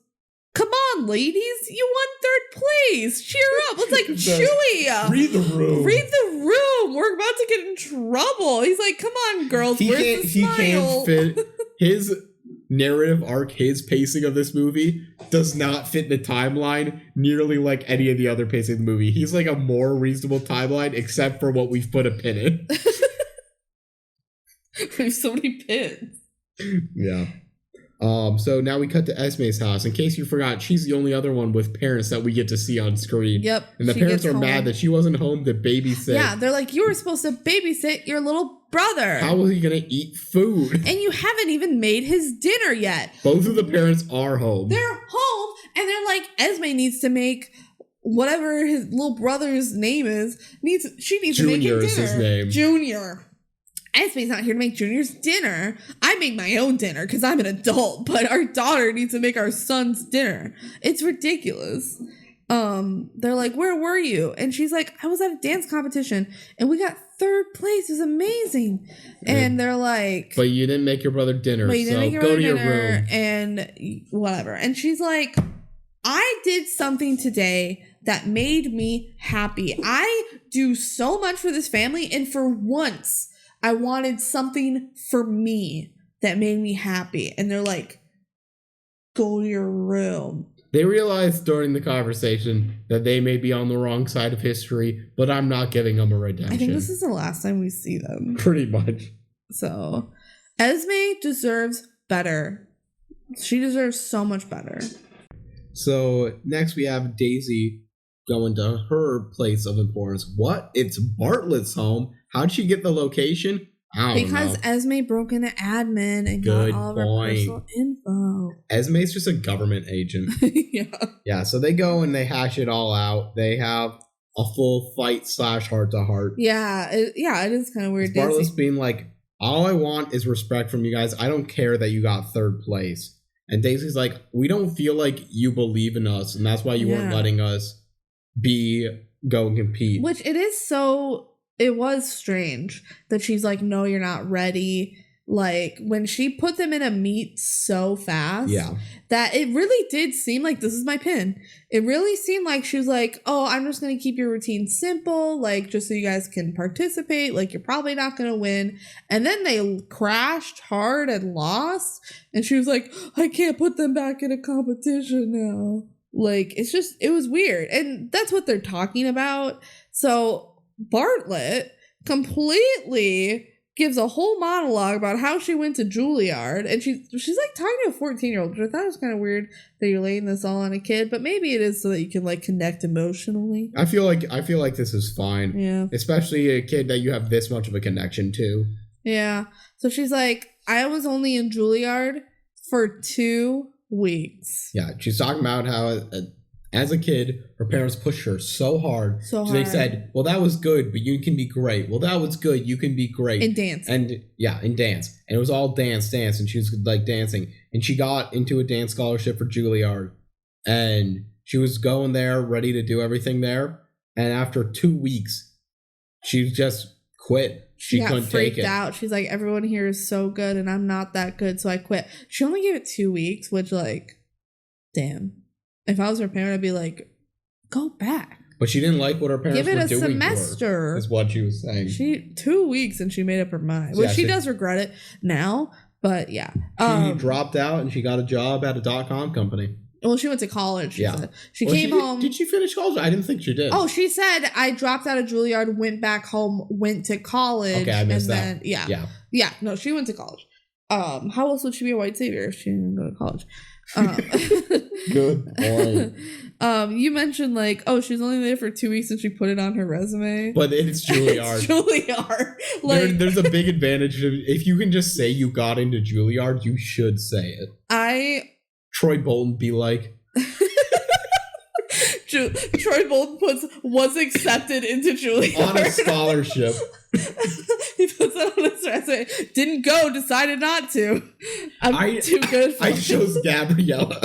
come on, ladies, you won third place. Cheer up. It's like, Chewie, read the room. We're about to get in trouble. He's like, come on, girls. Where's the smile? He can't fit his narrative arc, his pacing of this movie does not fit the timeline nearly like any of the other pacing of the movie. He's like a more reasonable timeline, except for what we've put a pin in. We have so many pins. Yeah. So now we cut to Esme's house. In case you forgot, she's the only other one with parents that we get to see on screen. Yep. And the parents are mad that she wasn't home to babysit. Yeah, they're like, you were supposed to babysit your little brother. How was he going to eat food? And you haven't even made his dinner yet. Both of the parents are home. They're home, and they're like, Esme needs to make whatever his little brother's name is. She needs to make him dinner. Junior is his name. Junior. Esme's not here to make Junior's dinner. I make my own dinner because I'm an adult, but our daughter needs to make our son's dinner. It's ridiculous. They're like, where were you? And she's like, I was at a dance competition and we got third place. It was amazing. And they're like, but you didn't make your brother dinner, so go to your room. And whatever. And she's like, I did something today that made me happy. I do so much for this family, and for once I wanted something for me that made me happy. And they're like, go to your room. They realized during the conversation that they may be on the wrong side of history, but I'm not giving them a redemption. I think this is the last time we see them. Pretty much. So, Esme deserves better. She deserves so much better. So, next we have Daisy going to her place of importance. What? It's Bartlett's home. How'd she get the location? I don't know. Because Esme broke into admin and got all of her personal info. Esme's just a government agent. Yeah, so they go and they hash it all out. They have a full fight / heart-to-heart. Yeah, it is kind of weird. Bartlett's being like, all I want is respect from you guys. I don't care that you got third place. And Daisy's like, we don't feel like you believe in us, and that's why you weren't letting us go and compete. Which it was strange that she's like, no, you're not ready. Like, when she put them in a meet so fast, that it really did seem like, this is my pin. It really seemed like she was like, oh, I'm just going to keep your routine simple, like, just so you guys can participate. Like, you're probably not going to win. And then they crashed hard and lost. And she was like, I can't put them back in a competition now. Like, it was weird. And that's what they're talking about. So Bartlett completely gives a whole monologue about how she went to Juilliard, and she's like talking to a 14-year-old, which I thought was kind of weird that you're laying this all on a kid, but maybe it is so that you can like connect emotionally. I feel like this is fine. Yeah. Especially a kid that you have this much of a connection to. Yeah. So she's like, I was only in Juilliard for 2 weeks. Yeah. She's talking about how as a kid, her parents pushed her so hard. So they said, well, that was good, but you can be great. Well, that was good. You can be great. In dance. And in dance. And it was all dance. And she was like dancing. And she got into a dance scholarship for Juilliard. And she was going there, ready to do everything there. And after 2 weeks, she just quit. She couldn't take it. Freaked out. She's like, everyone here is so good and I'm not that good, so I quit. She only gave it 2 weeks, which like, damn. If I was her parent, I'd be like, go back. But she didn't like what her parents were doing. Give it a semester. Is what she was saying. 2 weeks and she made up her mind. Well, she does regret it now, but yeah. She dropped out and she got a job at a .com company. Well, she went to college, she said. She came home. Did she finish college? I didn't think she did. Oh, she said, I dropped out of Juilliard, went back home, went to college. Okay, I missed that. Yeah, no, she went to college. How else would she be a white savior if she didn't go to college? Good point. You mentioned like, oh, she's only there for 2 weeks and she put it on her resume. But it's Juilliard. It's Juilliard. Like, there's a big advantage if you can just say you got into Juilliard, you should say it. Troy Bolton be like, Troy Bolton was accepted into Juilliard on a scholarship. He puts that on his resume. Didn't go, decided not to. I'm too good for I chose Gabriella.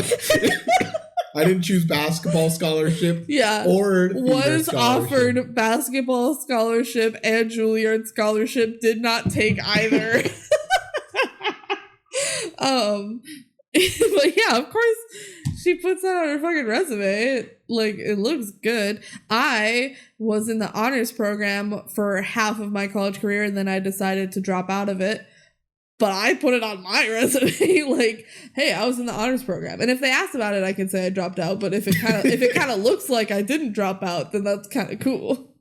I didn't choose basketball scholarship. Yeah. Or was offered basketball scholarship and Juilliard scholarship. Did not take either. But yeah, of course she puts that on her fucking resume. Like, it looks good. I was in the honors program for half of my college career and then I decided to drop out of it. But I put it on my resume, like, hey, I was in the honors program. And if they asked about it, I could say I dropped out. But if it kind of looks like I didn't drop out, then that's kind of cool.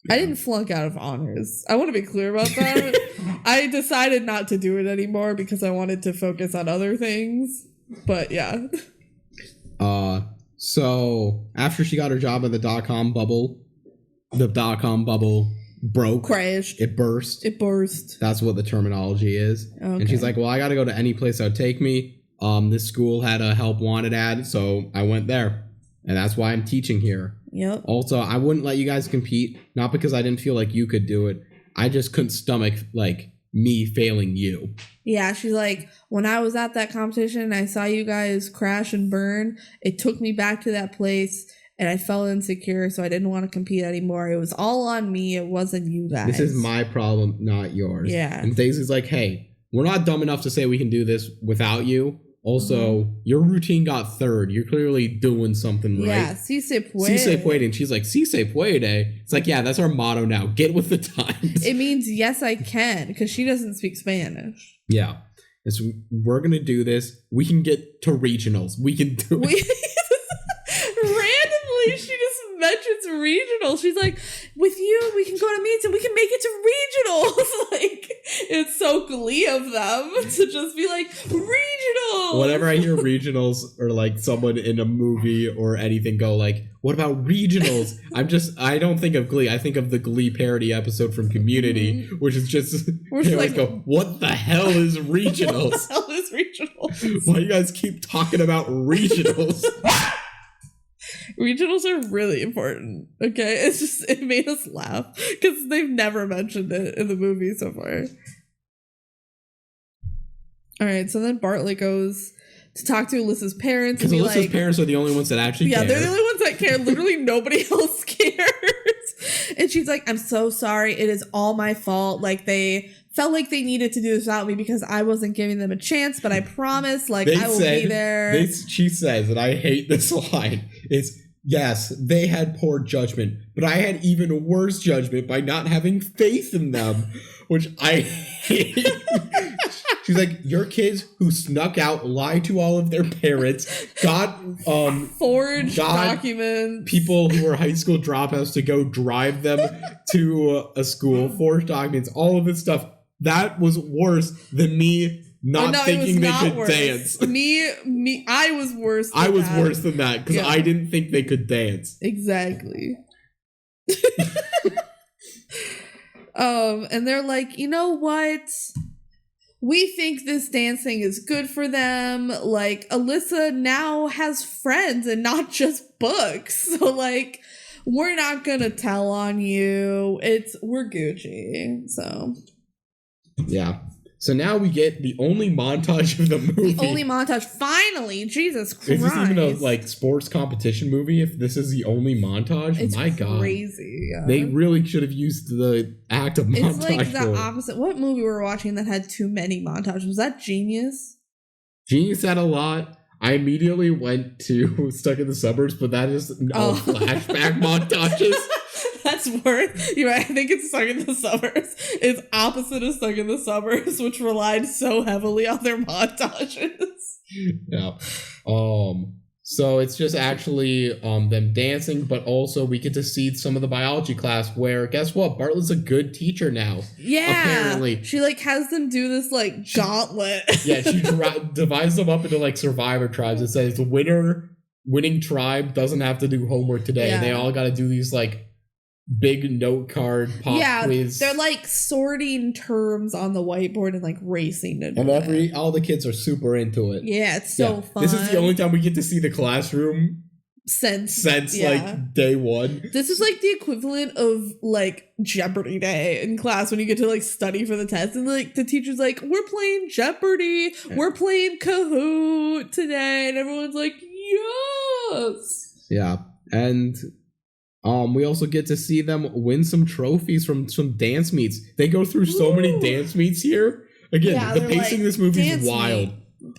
Yeah. I didn't flunk out of honors. I want to be clear about that. I decided not to do it anymore because I wanted to focus on other things. But yeah. So after she got her job at the .com bubble, broke. Crashed. It burst. That's what the terminology is. Okay. And she's like, well, I got to go to any place that would take me. This school had a help wanted ad, so I went there. And that's why I'm teaching here. Yep. Also, I wouldn't let you guys compete, not because I didn't feel like you could do it. I just couldn't stomach, like, me failing you. Yeah, she's like, when I was at that competition and I saw you guys crash and burn, it took me back to that place. And I felt insecure, so I didn't want to compete anymore. It was all on me. It wasn't you guys. This is my problem, not yours. Yeah. And Daisy's like, hey, we're not dumb enough to say we can do this without you. Also, your routine got third. You're clearly doing something right. Yeah, si se puede. Si se puede. And she's like, si se puede. It's like, yeah, that's our motto now. Get with the times. It means, yes, I can, because she doesn't speak Spanish. Yeah. And so we're going to do this. We can get to regionals. We can do it. Randomly, she just mentions regional. She's like, with you, we can go to meets and we can make it to regionals. Like, it's so glee of them to just be like, regionals. Whenever I hear regionals or like someone in a movie or anything go like, what about regionals? I don't think of Glee. I think of the Glee parody episode from Community, which is just, they always go, what the hell is regionals? What the hell is regionals? Why you guys keep talking about regionals? Regionals are really important, okay? It made us laugh because they've never mentioned it in the movie so far. All right, so then Bartlett goes to talk to Alyssa's parents. Because Alyssa's parents are the only ones that actually care. Yeah, they're the only ones that care. Literally nobody else cares. And she's like, I'm so sorry. It is all my fault. Like, they felt like they needed to do this without me because I wasn't giving them a chance, but I promise, like, I will be there. She says, and I hate this line, is, yes, they had poor judgment, but I had even worse judgment by not having faith in them, which I hate. She's like, your kids who snuck out, lied to all of their parents, got forged documents, people who were high school dropouts to go drive them to a school, forged documents, all of this stuff. That was worse than me not thinking they could dance. I was worse. I was worse than that because I didn't think they could dance. Exactly. And they're like, you know what? We think this dancing is good for them. Like, Alyssa now has friends and not just books. So, like, we're not gonna tell on you. We're Gucci. So, yeah. So now we get the only montage of the movie. The only montage. Finally, Jesus Christ. Is this even a like sports competition movie? If this is the only montage, it's my God, crazy. Yeah. They really should have used the active montage. It's like the opposite. What movie were we watching that had too many montages? Was that Genius? Genius had a lot. I immediately went to Stuck in the Suburbs, but that is flashback montages. That's worth. You're right. I think it's Stuck in the Suburbs. It's opposite of Stuck in the Suburbs, which relied so heavily on their montages. Yeah. So it's just actually them dancing, but also we get to see some of the biology class where, guess what? Bartlett's a good teacher now. Yeah. Apparently. She like has them do this like gauntlet. Yeah, she divides them up into like survivor tribes. It says the winning tribe doesn't have to do homework today. Yeah. They all got to do these like big note card pop quiz. They're like sorting terms on the whiteboard and like racing to do it. All the kids are super into it. Yeah, it's so fun. This is the only time we get to see the classroom since like day one. This is like the equivalent of like Jeopardy day in class when you get to like study for the test and like the teacher's like, we're playing Jeopardy, we're playing Kahoot today, and everyone's like, yes. Yeah, and we also get to see them win some trophies from some dance meets. They go through so many dance meets here. Again, the pacing of this movie is wild.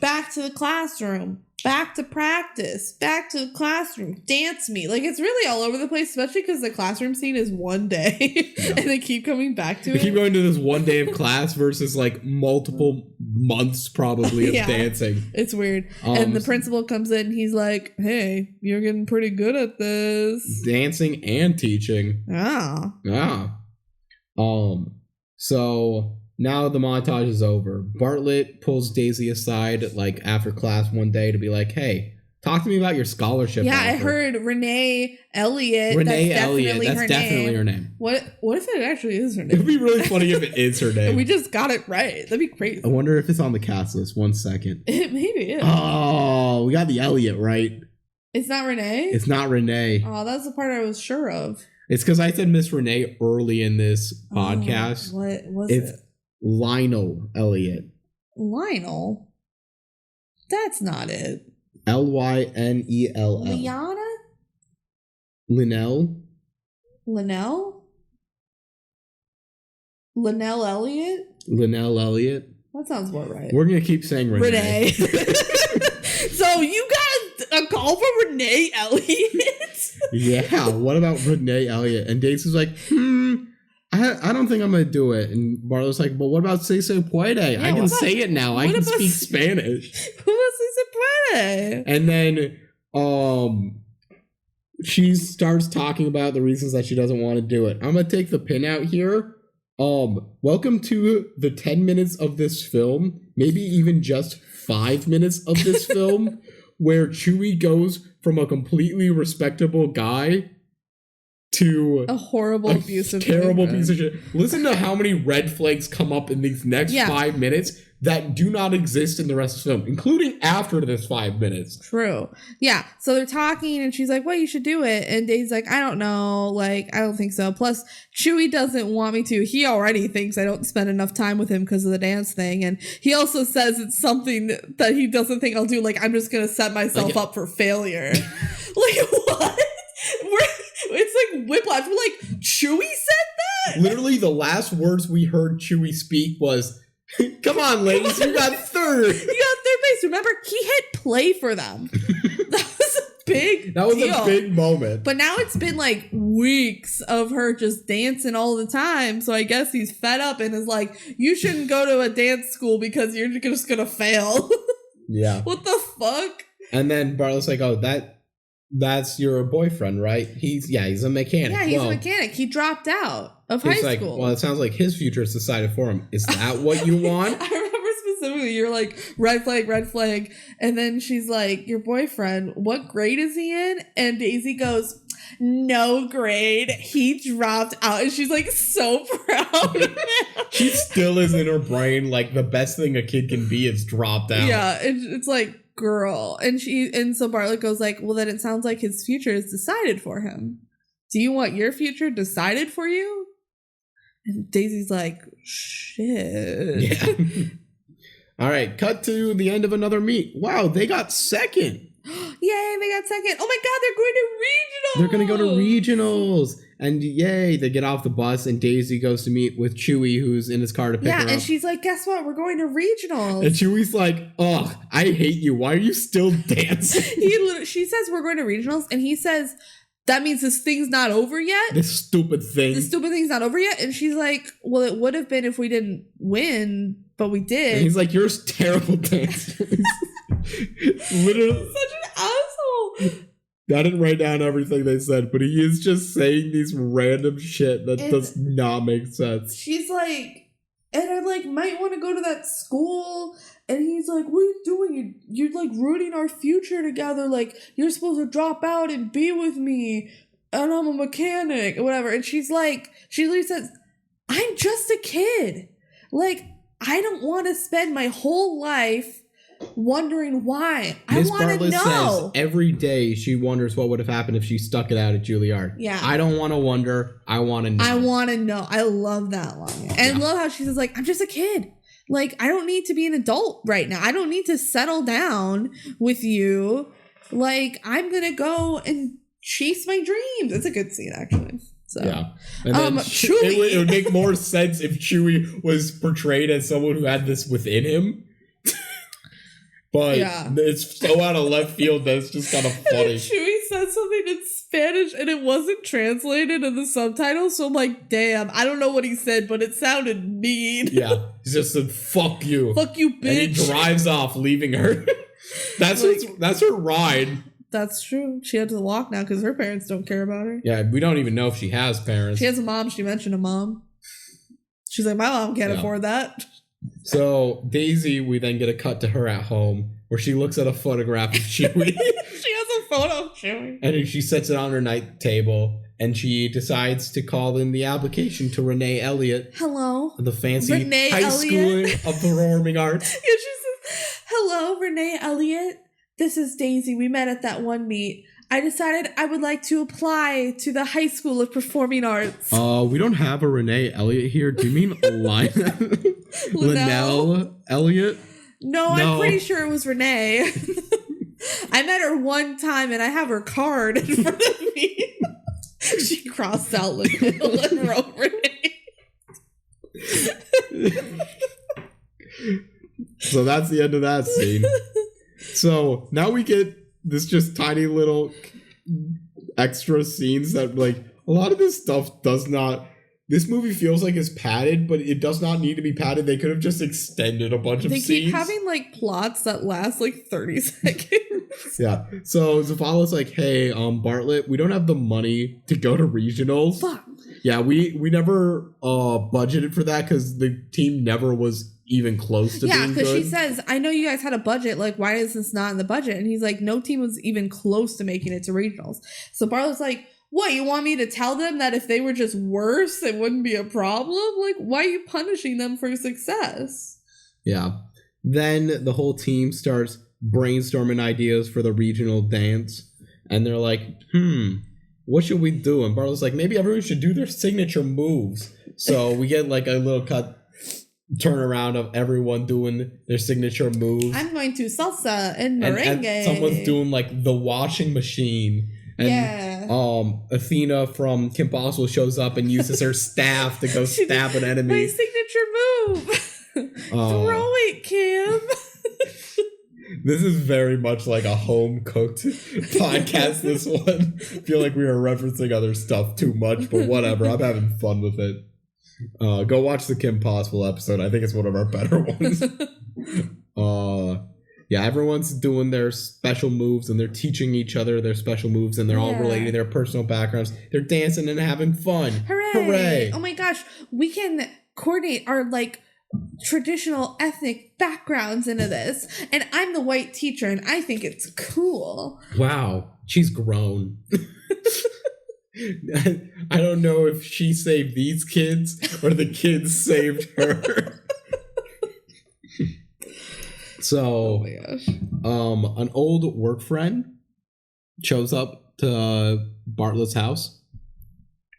Back to the classroom. Back to practice, back to the classroom, dance meet. Like, it's really all over the place, especially because the classroom scene is one day and they keep coming back to it. They keep going to this one day of class versus like multiple months probably of dancing. It's weird. And the principal comes in and he's like, hey, you're getting pretty good at this. Dancing and teaching. So now the montage is over. Bartlett pulls Daisy aside like after class one day to be like, hey, talk to me about your scholarship offer. I heard Renee Elliott. That's definitely her name. What if it actually is her name? It would be really funny if it is her name. We just got it right. That'd be crazy. I wonder if it's on the cast list. 1 second. It maybe is. Oh, we got the Elliott right. It's not Renee? It's not Renee. Oh, that's the part I was sure of. It's because I said Miss Renee early in this podcast. What was it? It's Lionel Elliott. Lionel? That's not it. Lynell. Liana? Linnell? Linnell? Linnell Elliott? Linnell Elliott. That sounds more right. We're gonna keep saying Renee. So you got a call from Renee Elliott? Yeah. What about Renee Elliott? And Daisy's like, I don't think I'm gonna do it. And Bartlett's like, but what about "se se puede"? Yeah, I can say it now. I can speak Spanish. Who was "se se puede"? And then she starts talking about the reasons that she doesn't want to do it. I'm gonna take the pin out here. Welcome to the 10 minutes of this film, maybe even just 5 minutes of this film, where Chewie goes from a completely respectable guy to a horrible, abusive, terrible piece of shit. Listen to how many red flags come up in these next 5 minutes that do not exist in the rest of the film, including after this 5 minutes. True. Yeah. So they're talking and she's like, well, you should do it. And Daisy's like, I don't know. Like, I don't think so. Plus, Chewie doesn't want me to. He already thinks I don't spend enough time with him because of the dance thing. And he also says it's something that he doesn't think I'll do. Like, I'm just going to set myself up for failure. Like, what? It's like whiplash. We're like, Chewie said that? Literally, the last words we heard Chewie speak was, come on, ladies, you got third. You got third base. Remember, he hit play for them. That was a big deal. A big moment. But now it's been like weeks of her just dancing all the time. So I guess he's fed up and is like, you shouldn't go to a dance school because you're just going to fail. Yeah. What the fuck? And then Bartlett's like, oh, that's your boyfriend, right? He's a mechanic. Yeah, he's a mechanic. He dropped out of high school. Well, it sounds like his future is decided for him. Is that what you want? I remember specifically, you're like, red flag. And then she's like, your boyfriend, what grade is he in? And Daisy goes, no grade. He dropped out. And she's like so proud of him. She still is in her brain like the best thing a kid can be is dropped out. Yeah, it's like, girl. And so Bartlett goes like, well, then it sounds like his future is decided for him. Do you want your future decided for you? And Daisy's like, shit. Yeah. All right, cut to the end of another meet. Wow, they got second. Yay, they got second. Oh my god, they're going to regionals. They're going to go to regionals. And yay, they get off the bus and Daisy goes to meet with Chewie, who's in his car to pick her up. Yeah, and she's like, guess what? We're going to regionals. And Chewie's like, ugh, I hate you. Why are you still dancing? She says we're going to regionals, and he says, that means this thing's not over yet? This stupid thing. This stupid thing's not over yet? And she's like, well, it would have been if we didn't win, but we did. And he's like, you're a terrible dancer. Literally. Such an asshole. I didn't write down everything they said, but he is just saying these random shit that does not make sense. She's like, and I like might want to go to that school. And he's like, what are you doing? You're like ruining our future together. Like, you're supposed to drop out and be with me. And I'm a mechanic or whatever. And she's like, she literally says, I'm just a kid. Like, I don't want to spend my whole life wondering why. I want to know. Says every day she wonders what would have happened if she stuck it out at Juilliard. Yeah. I don't want to wonder. I want to know. I want to know. I love that line. And I love how she says, like, I'm just a kid. Like, I don't need to be an adult right now. I don't need to settle down with you. Like, I'm going to go and chase my dreams. It's a good scene, actually. So, yeah. And then Chewie. It would make more sense if Chewie was portrayed as someone who had this within him. But it's so out of left field that it's just kind of funny. Chewie said something in Spanish and it wasn't translated in the subtitles, so I'm like, damn, I don't know what he said, but it sounded mean. Yeah, he just said, fuck you. Fuck you, bitch. And he drives off, leaving her. That's her ride. That's true. She had to walk now because her parents don't care about her. Yeah, we don't even know if she has parents. She has a mom. She mentioned a mom. She's like, my mom can't afford that. So Daisy, we then get a cut to her at home where she looks at a photograph of Chewie. She has a photo of Chewie. And she sets it on her night table and she decides to call in the application to Renee Elliott. Hello. The fancy Renee high Elliott. school of performing arts. Yeah, she says, hello, Renee Elliott. This is Daisy. We met at that one meet. I decided I would like to apply to the High School of Performing Arts. We don't have a Renee Elliott here. Do you mean Linnell Elliott? No, I'm pretty sure it was Renee. I met her one time and I have her card in front of me. She crossed out Linnell and wrote Renee. So that's the end of that scene. So now we get this just tiny little extra scenes that, like, a lot of this stuff does not... This movie feels like it's padded, but it does not need to be padded. They could have just extended a bunch of scenes. They keep having, like, plots that last, like, 30 seconds. Yeah. So Zavala's like, hey, Bartlett, we don't have the money to go to regionals. Fuck. Yeah, we never budgeted for that because the team never was even close to being good. Yeah, because she says, I know you guys had a budget. Like, why is this not in the budget? And he's like, no team was even close to making it to regionals. So Bartlett's like, what, you want me to tell them that if they were just worse, it wouldn't be a problem? Like, why are you punishing them for success? Yeah. Then the whole team starts brainstorming ideas for the regional dance. And they're like, what should we do? And Bartlett's like, maybe everyone should do their signature moves. So we get like a little turnaround of everyone doing their signature moves. I'm going to salsa and merengue. And someone's doing like the washing machine. And Athena from Kim Possible shows up and uses her staff to go stab an enemy. My signature move. Throw it, Kim. This is very much like a home cooked podcast, this one. I feel like we were referencing other stuff too much, but whatever. I'm having fun with it. Go watch the Kim Possible episode. I think it's one of our better ones. Yeah, everyone's doing their special moves and they're teaching each other their special moves and they're all relating to their personal backgrounds. They're dancing and having fun. Hooray! Hooray! Oh my gosh, we can coordinate our like traditional ethnic backgrounds into this. And I'm the white teacher and I think it's cool. Wow, she's grown. I don't know if she saved these kids or the kids saved her. So, oh my gosh. An old work friend shows up to Bartlett's house,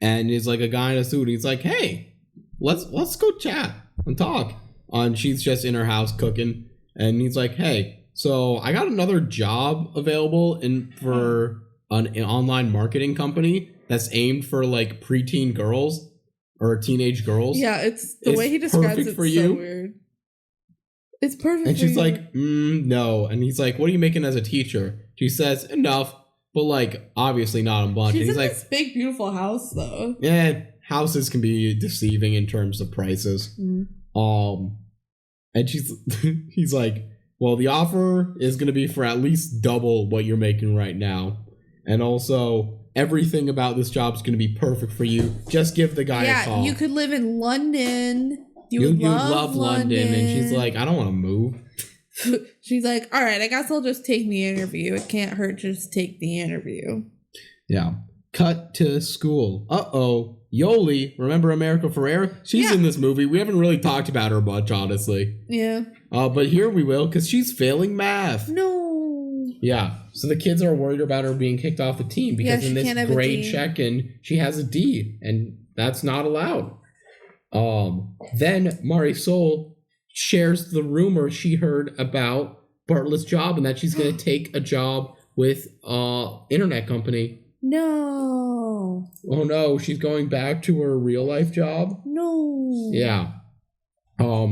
and he's like a guy in a suit. He's like, "Hey, let's go chat and talk." And she's just in her house cooking, and he's like, "Hey, so I got another job available for an online marketing company that's aimed for like preteen girls or teenage girls." Yeah, it's the way he describes it. For so you. Weird. It's perfect. And she's like, no. And he's like, what are you making as a teacher? She says, enough, but like, obviously not a bunch. She's and he's in like, this big, beautiful house, though. Yeah, houses can be deceiving in terms of prices. And he's like, Well, the offer is going to be for at least double what you're making right now. And also, everything about this job is going to be perfect for you. Just give the guy a call. Yeah, you could live in London. You love London. And she's like, I don't want to move. She's like, all right, I guess I'll just take the interview. It can't hurt to just take the interview. Yeah. Cut to school. Uh-oh. Yoli, remember America Ferrera? She's in this movie. We haven't really talked about her much, honestly. Yeah. But here we will, because she's failing math. No. Yeah. So the kids are worried about her being kicked off the team because in this grade check-in, she has a D, and that's not allowed. Then Marisol shares the rumor she heard about Bartlett's job and that she's going to take a job with internet company. No. Oh no, she's going back to her real life job? No. Yeah.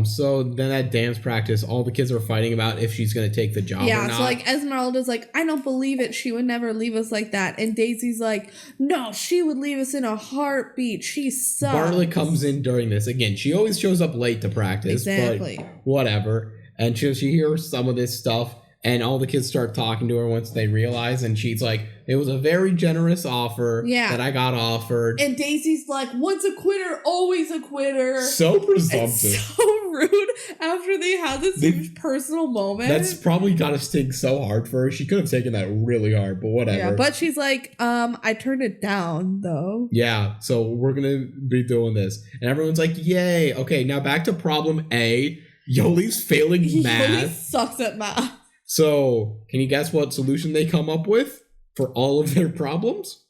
So then at dance practice, all the kids are fighting about if she's gonna take the job or not. Yeah, so like Esmeralda's like, I don't believe it. She would never leave us like that. And Daisy's like, no, she would leave us in a heartbeat. She sucks. Bartlett comes in during this. Again, she always shows up late to practice. Exactly. But whatever. And she hears some of this stuff. And all the kids start talking to her once they realize, and she's like, it was a very generous offer that I got offered. And Daisy's like, once a quitter, always a quitter. So presumptive. It's so rude after they had this huge personal moment. That's probably got to sting so hard for her. She could have taken that really hard, but whatever. Yeah, but she's like, I turned it down, though. Yeah, so we're going to be doing this. And everyone's like, yay. Okay, now back to problem A. Yoli's failing math. Yoli sucks at math. So, can you guess what solution they come up with for all of their problems?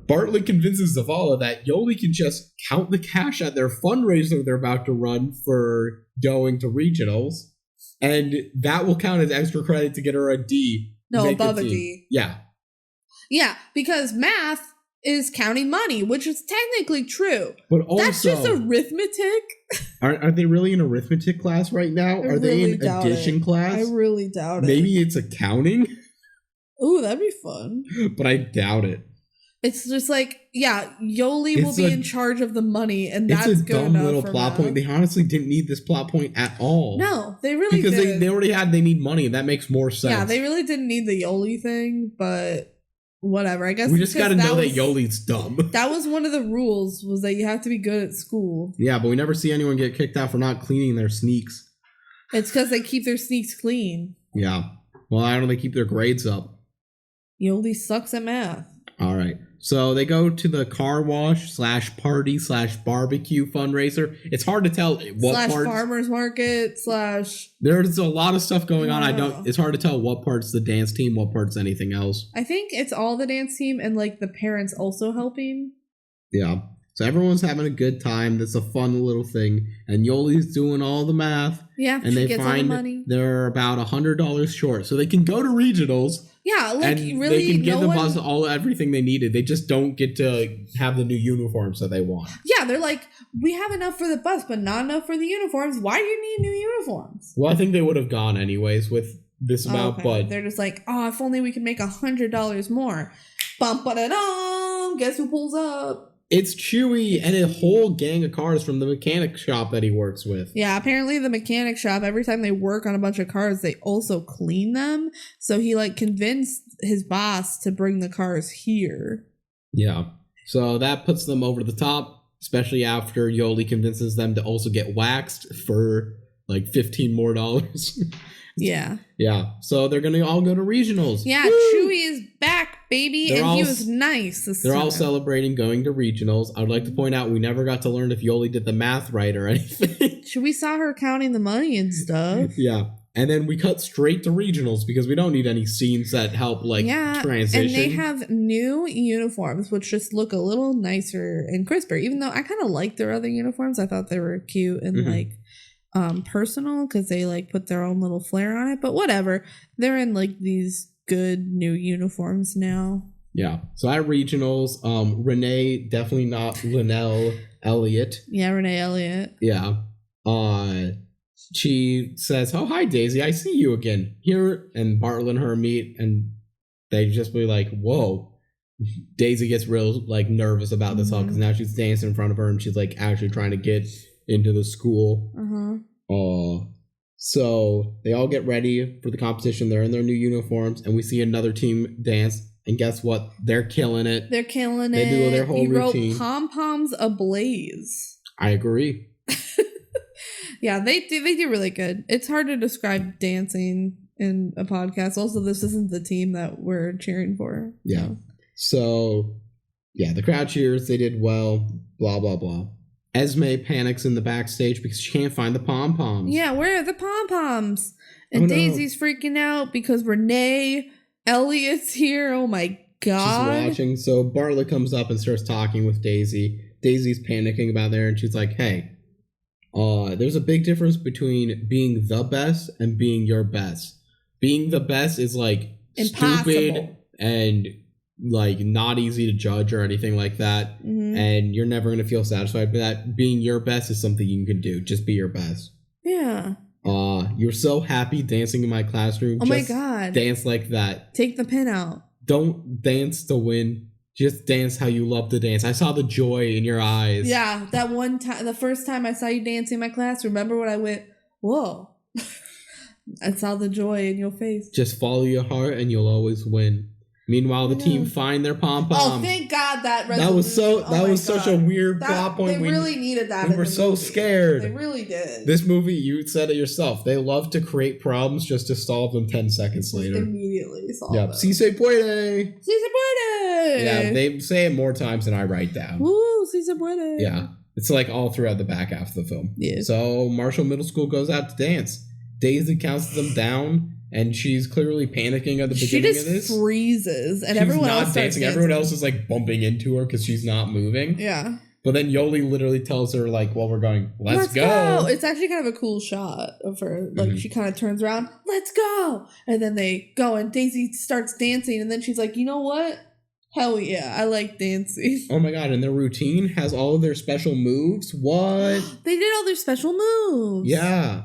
Bartlett convinces Zavala that Yoli can just count the cash at their fundraiser they're about to run for going to regionals, and that will count as extra credit to get her a D. No, above a D. Yeah. Yeah, because math is counting money, which is technically true. But also, that's just arithmetic. Are they really in arithmetic class right now? Are they in addition class? I really doubt it. Maybe it's accounting? Ooh, that'd be fun. But I doubt it. It's just like, yeah, Yoli will be in charge of the money, and that's good enough. It's a dumb little plot point. They honestly didn't need this plot point at all. No, they really didn't. Because they already they need money, and that makes more sense. Yeah, they really didn't need the Yoli thing, but whatever. I guess we just got to know that Yoli's dumb. That was one of the rules, was that you have to be good at school. Yeah, but we never see anyone get kicked out for not cleaning their sneaks. It's because they keep their sneaks clean. Yeah. Well, why don't they keep their grades up? Yoli sucks at math. All right. So they go to the car wash / party / barbecue fundraiser. It's hard to tell what part. Farmers market / There's a lot of stuff going on. It's hard to tell what part's the dance team, what part's anything else. I think it's all the dance team and like the parents also helping. Yeah. So everyone's having a good time. That's a fun little thing. And Yoli's doing all the math. Yeah. And they find they're about $100 short. So they can go to regionals. Yeah, like and really, they can give the bus everything they needed. They just don't get to have the new uniforms that they want. Yeah, they're like, we have enough for the bus, but not enough for the uniforms. Why do you need new uniforms? Well, I think they would have gone anyways with this amount, but they're just like, oh, if only we could make $100 more. Bum ba da dum. Guess who pulls up? It's Chewy and a whole gang of cars from the mechanic shop that he works with. Yeah, apparently the mechanic shop, every time they work on a bunch of cars, they also clean them. So he like convinced his boss to bring the cars here. Yeah. So that puts them over the top, especially after Yoli convinces them to also get waxed for like $15 more. Yeah. Yeah. So they're going to all go to regionals. Yeah, woo! Chewy is back, baby. He was nice this time. They're all celebrating going to regionals. I would like to point out we never got to learn if Yoli did the math right or anything. We saw her counting the money and stuff. Yeah. And then we cut straight to regionals because we don't need any scenes that help transition. And they have new uniforms, which just look a little nicer and crisper. Even though I kind of like their other uniforms. I thought they were cute and personal because they like put their own little flair on it. But whatever. They're in like these good new uniforms now. Yeah. So at regionals, Renee, definitely not Linnell Elliott. Yeah, Renee Elliott. Yeah. She says, "Oh, hi, Daisy. I see you again." Here, and Bartlett and her meet, and they just be like, "Whoa." Daisy gets real nervous about this all because now she's dancing in front of her and she's actually trying to get into the school. So they all get ready for the competition. They're in their new uniforms, and we see another team dance. And guess what? They're killing it. They're killing They it. do their whole routine. Wrote pom-poms ablaze. I agree. Yeah, they do really good. It's hard to describe dancing in a podcast. Also, this isn't the team that we're cheering for. Yeah. So, yeah, the crowd cheers. They did well. Blah, blah, blah. Esme panics in the backstage because she can't find the pom-poms. Yeah, where are the pom-poms? And Daisy's freaking out because Renee Elliott's here. Oh my God. She's watching. So Bartlett comes up and starts talking with Daisy. Daisy's panicking about there, and she's like, hey, there's a big difference between being the best and being your best. Being the best is like impossible. Stupid and like not easy to judge or anything like that. Mm-hmm. And you're never going to feel satisfied with that. Being your best is something you can do. Just be your best. Yeah. You're so happy dancing in my classroom. Oh my God. Dance like that. Take the pin out. Don't dance to win. Just dance how you love to dance. I saw the joy in your eyes. Yeah, that one time, the first time I saw you dancing in my class, remember when I went, whoa. I saw the joy in your face. Just follow your heart and you'll always win. Meanwhile, the team find their pom-poms. Oh, thank God that resolution. That was such a weird plot point. They really needed that. We were so scared. They really did. This movie, you said it yourself. They love to create problems just to solve them 10 seconds later. Immediately solve them. Si se puede. Si se puede. Yeah, they say it more times than I write down. Woo, si se puede. Yeah, it's like all throughout the back half of the film. Yeah. So Marshall Middle School goes out to dance. Daisy counts them down. And she's clearly panicking at the beginning of this. She just freezes, and everyone else starts dancing. Everyone else is like bumping into her because she's not moving. Yeah. But then Yoli literally tells her like, "Well, we're going. Let's go." It's actually kind of a cool shot of her. Like she kind of turns around, "Let's go," and then they go, and Daisy starts dancing, and then she's like, "You know what? Hell yeah, I like dancing." Oh my God! And their routine has all of their special moves. What? They did all their special moves. Yeah.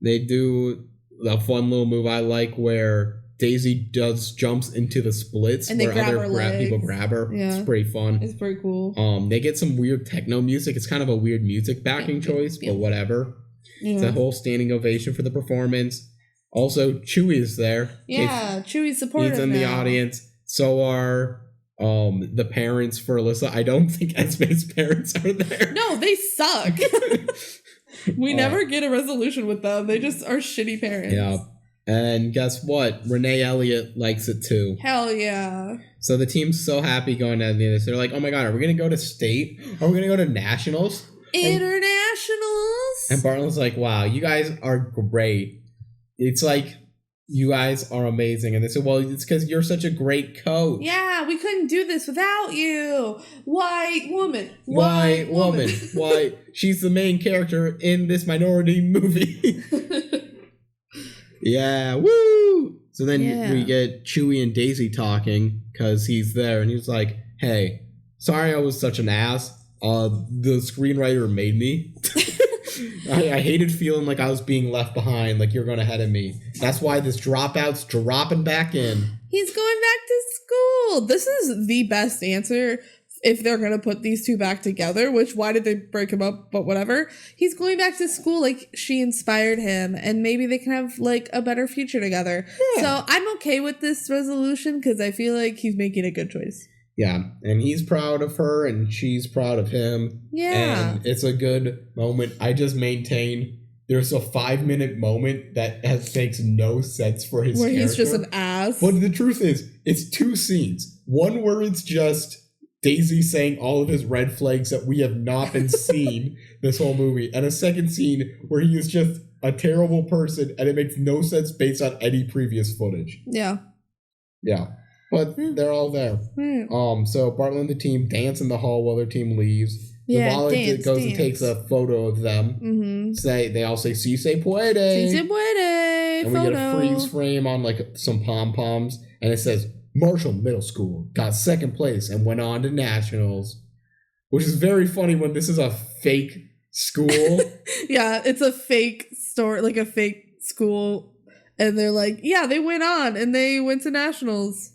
They do a fun little move I like where Daisy jumps into the splits and where other people grab her. Yeah. It's pretty fun. It's pretty cool. They get some weird techno music. It's kind of a weird music backing choice, but whatever. Yeah. It's a whole standing ovation for the performance. Also, Chewie is there. Yeah, Chewie's supportive. He's in the audience. So are the parents for Alyssa. I don't think Esme's parents are there. No, they suck. We never get a resolution with them. They just are shitty parents. Yeah. And guess what? Renee Elliott likes it too. Hell yeah. So the team's so happy going down the end. They're like, oh my God, are we going to go to state? Are we going to go to nationals? Internationals? And Bartlett's like, wow, you guys are great. It's like, you guys are amazing. And they said, well, it's because you're such a great coach. Yeah, we couldn't do this without you. White woman. Why? She's the main character in this minority movie. Yeah, woo! So then we get Chewie and Daisy talking because he's there. And he's like, hey, sorry I was such an ass. The screenwriter made me. I hated feeling like I was being left behind, like you're going ahead of me. That's why this dropout's dropping back in. He's going back to school. This is the best answer if they're going to put these two back together, which why did they break him up? But whatever. He's going back to school like she inspired him and maybe they can have like a better future together. Yeah. So I'm okay with this resolution because I feel like he's making a good choice. Yeah, and he's proud of her, and she's proud of him. Yeah. And it's a good moment. I just maintain there's a 5-minute moment that makes no sense for his character. Where he's just an ass. But the truth is, it's 2 scenes. One where it's just Daisy saying all of his red flags that we have not been seeing this whole movie. And a second scene where he is just a terrible person, and it makes no sense based on any previous footage. Yeah. Yeah. But they're all there. So Bartlett and the team dance in the hall while their team leaves. Yeah, Zavala goes and takes a photo of them. Mm-hmm. They all say, si se puede. Si se puede. And we get a freeze frame on like some pom-poms. And it says, Marshall Middle School got 2nd place and went on to nationals. Which is very funny when this is a fake school. Yeah, it's a fake store, like a fake school. And they're like, yeah, they went on and they went to nationals.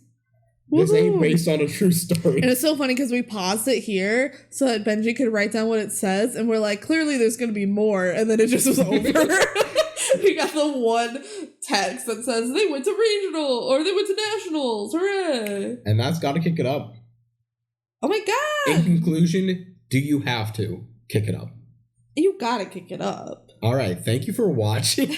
This ain't based on a true story. And it's so funny because we paused it here so that Benji could write down what it says, and we're like, clearly there's going to be more, and then it just was over. We got the one text that says they went to regional or they went to nationals. Hooray! And that's got to kick it up. Oh my god! In conclusion, do you have to kick it up? You gotta kick it up. All right. Thank you for watching.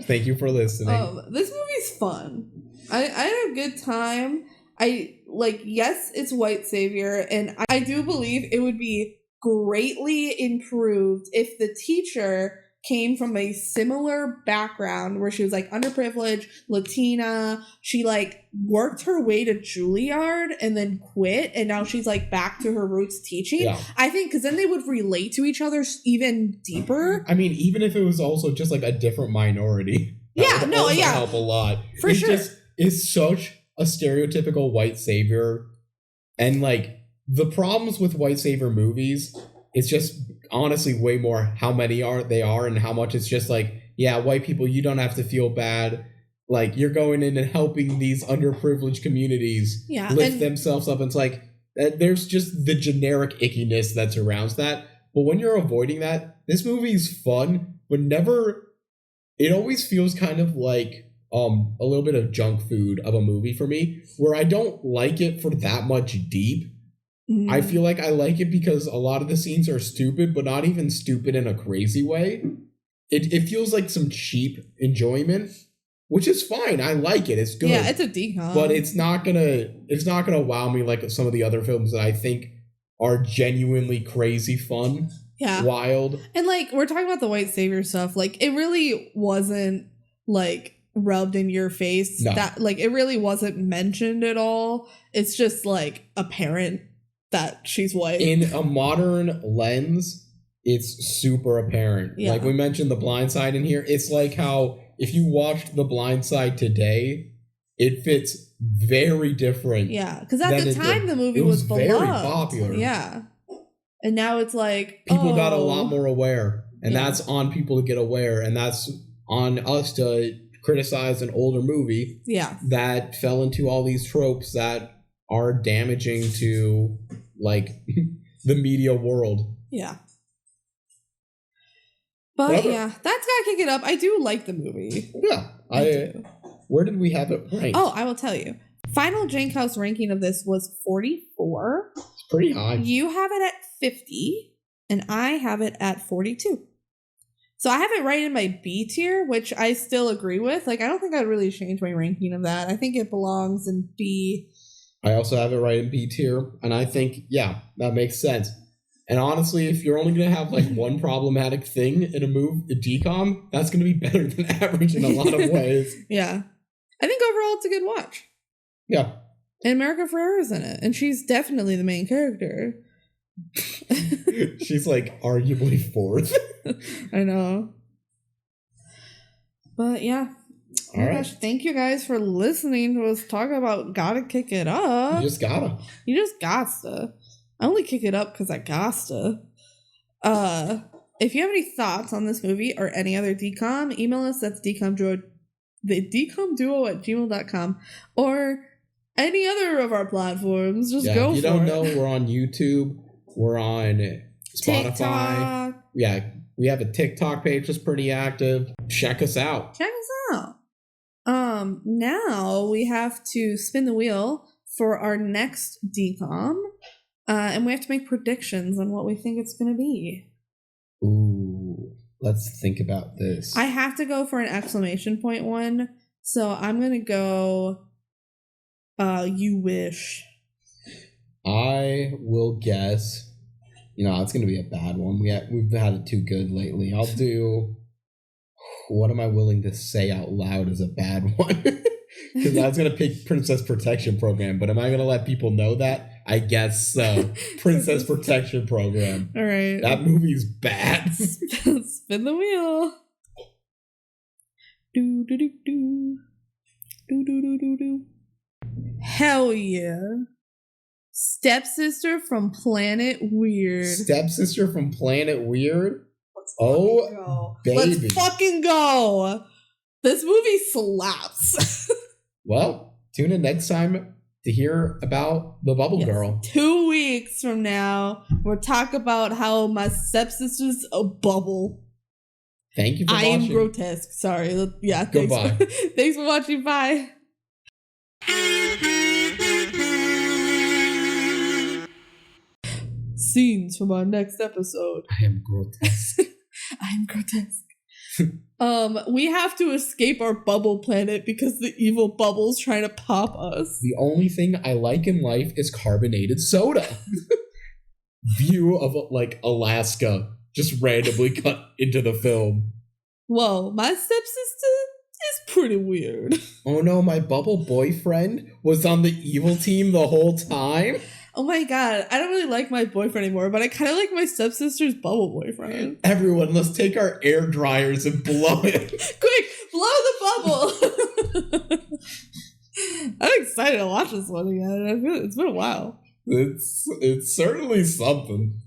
Thank you for listening. This movie's fun. I had a good time. Yes, it's white savior, and I do believe it would be greatly improved if the teacher came from a similar background where she was like underprivileged, Latina. She like worked her way to Juilliard and then quit, and now she's like back to her roots teaching. Yeah. I think because then they would relate to each other even deeper. I mean, even if it was also just like a different minority. That would help a lot. For sure. It's such a stereotypical white savior, and like the problems with white savior movies, it's just honestly way more how many they are and how much it's just like, yeah, white people, you don't have to feel bad. Like you're going in and helping these underprivileged communities lift themselves up. And it's like there's just the generic ickiness that surrounds that. But when you're avoiding that, this movie's fun, but never. It always feels kind of like a little bit of junk food of a movie for me, where I don't like it for that much deep. Mm. I feel like I like it because a lot of the scenes are stupid, but not even stupid in a crazy way. It feels like some cheap enjoyment, which is fine. I like it. It's good. Yeah, it's a DCOM. But it's not gonna wow me like some of the other films that I think are genuinely crazy fun. Yeah. Wild. And like we're talking about the white savior stuff, like it really wasn't like rubbed in your face. No. That like it really wasn't mentioned at all. It's just like apparent that she's white. In a modern lens, it's super apparent. Yeah. Like we mentioned The Blind Side in here. It's like how if you watched The Blind Side today, it fits very different. Yeah, because at the time the movie was beloved. Very popular. Yeah. And now it's like people got a lot more aware, and that's on people to get aware, and that's on us to criticize an older movie that fell into all these tropes that are damaging to like the media world. Yeah. But yeah, that's gotta kick it up. I do like the movie. Yeah. Where did we have it ranked? Oh, I will tell you. Final Jank House ranking of this was 44. It's pretty high. You have it at 50, and I have it at 42. So I have it right in my B tier, which I still agree with. Like, I don't think I'd really change my ranking of that. I think it belongs in B. I also have it right in B tier, and I think, yeah, that makes sense. And honestly, if you're only going to have like one problematic thing in a DCOM, that's going to be better than average in a lot of ways. Yeah. I think overall it's a good watch. Yeah. And America Ferrera's in it, and she's definitely the main character. She's like arguably fourth. I know. But yeah. Oh my gosh, thank you guys for listening to us talk about Gotta Kick It Up. You just gotta. You just gotta. I only kick it up because I gotta. If you have any thoughts on this movie or any other DCOM, email us. That's thedcomduo@gmail.com, or any other of our platforms. Just go for it. If you don't know, we're on YouTube. We're on Spotify. TikTok. Yeah, we have a TikTok page that's pretty active. Check us out. Now we have to spin the wheel for our next DCOM. And we have to make predictions on what we think it's going to be. Ooh, let's think about this. I have to go for an exclamation point one. So I'm going to go, you wish. I will guess, it's going to be a bad one. We've had it too good lately. I'll do, what am I willing to say out loud as a bad one? Because I was going to pick Princess Protection Program, but am I going to let people know that? I guess so. Princess Protection Program. All right. That movie's bad. Spin the wheel. Do do do do. Do do do do do. Hell yeah. Stepsister from Planet Weird. Stepsister from Planet Weird? Let's go. Baby. Let's fucking go. This movie slaps. Well, tune in next time to hear about the Bubble Girl. 2 weeks from now, we'll talk about how my stepsister's a bubble. Thank you for watching. I am grotesque. Sorry. Yeah, Goodbye. Thanks for watching. Bye. Scenes from our next episode. I am grotesque. I'm grotesque. We have to escape our bubble planet because the evil bubble's trying to pop us. The only thing I like in life is carbonated soda. View of like Alaska just randomly cut into the film. Whoa, my stepsister is pretty weird. Oh no, my bubble boyfriend was on the evil team the whole time? Oh my god, I don't really like my boyfriend anymore, but I kind of like my stepsister's bubble boyfriend. Everyone, let's take our air dryers and blow it. Quick, blow the bubble! I'm excited to watch this one again. I feel it's been a while. It's certainly something.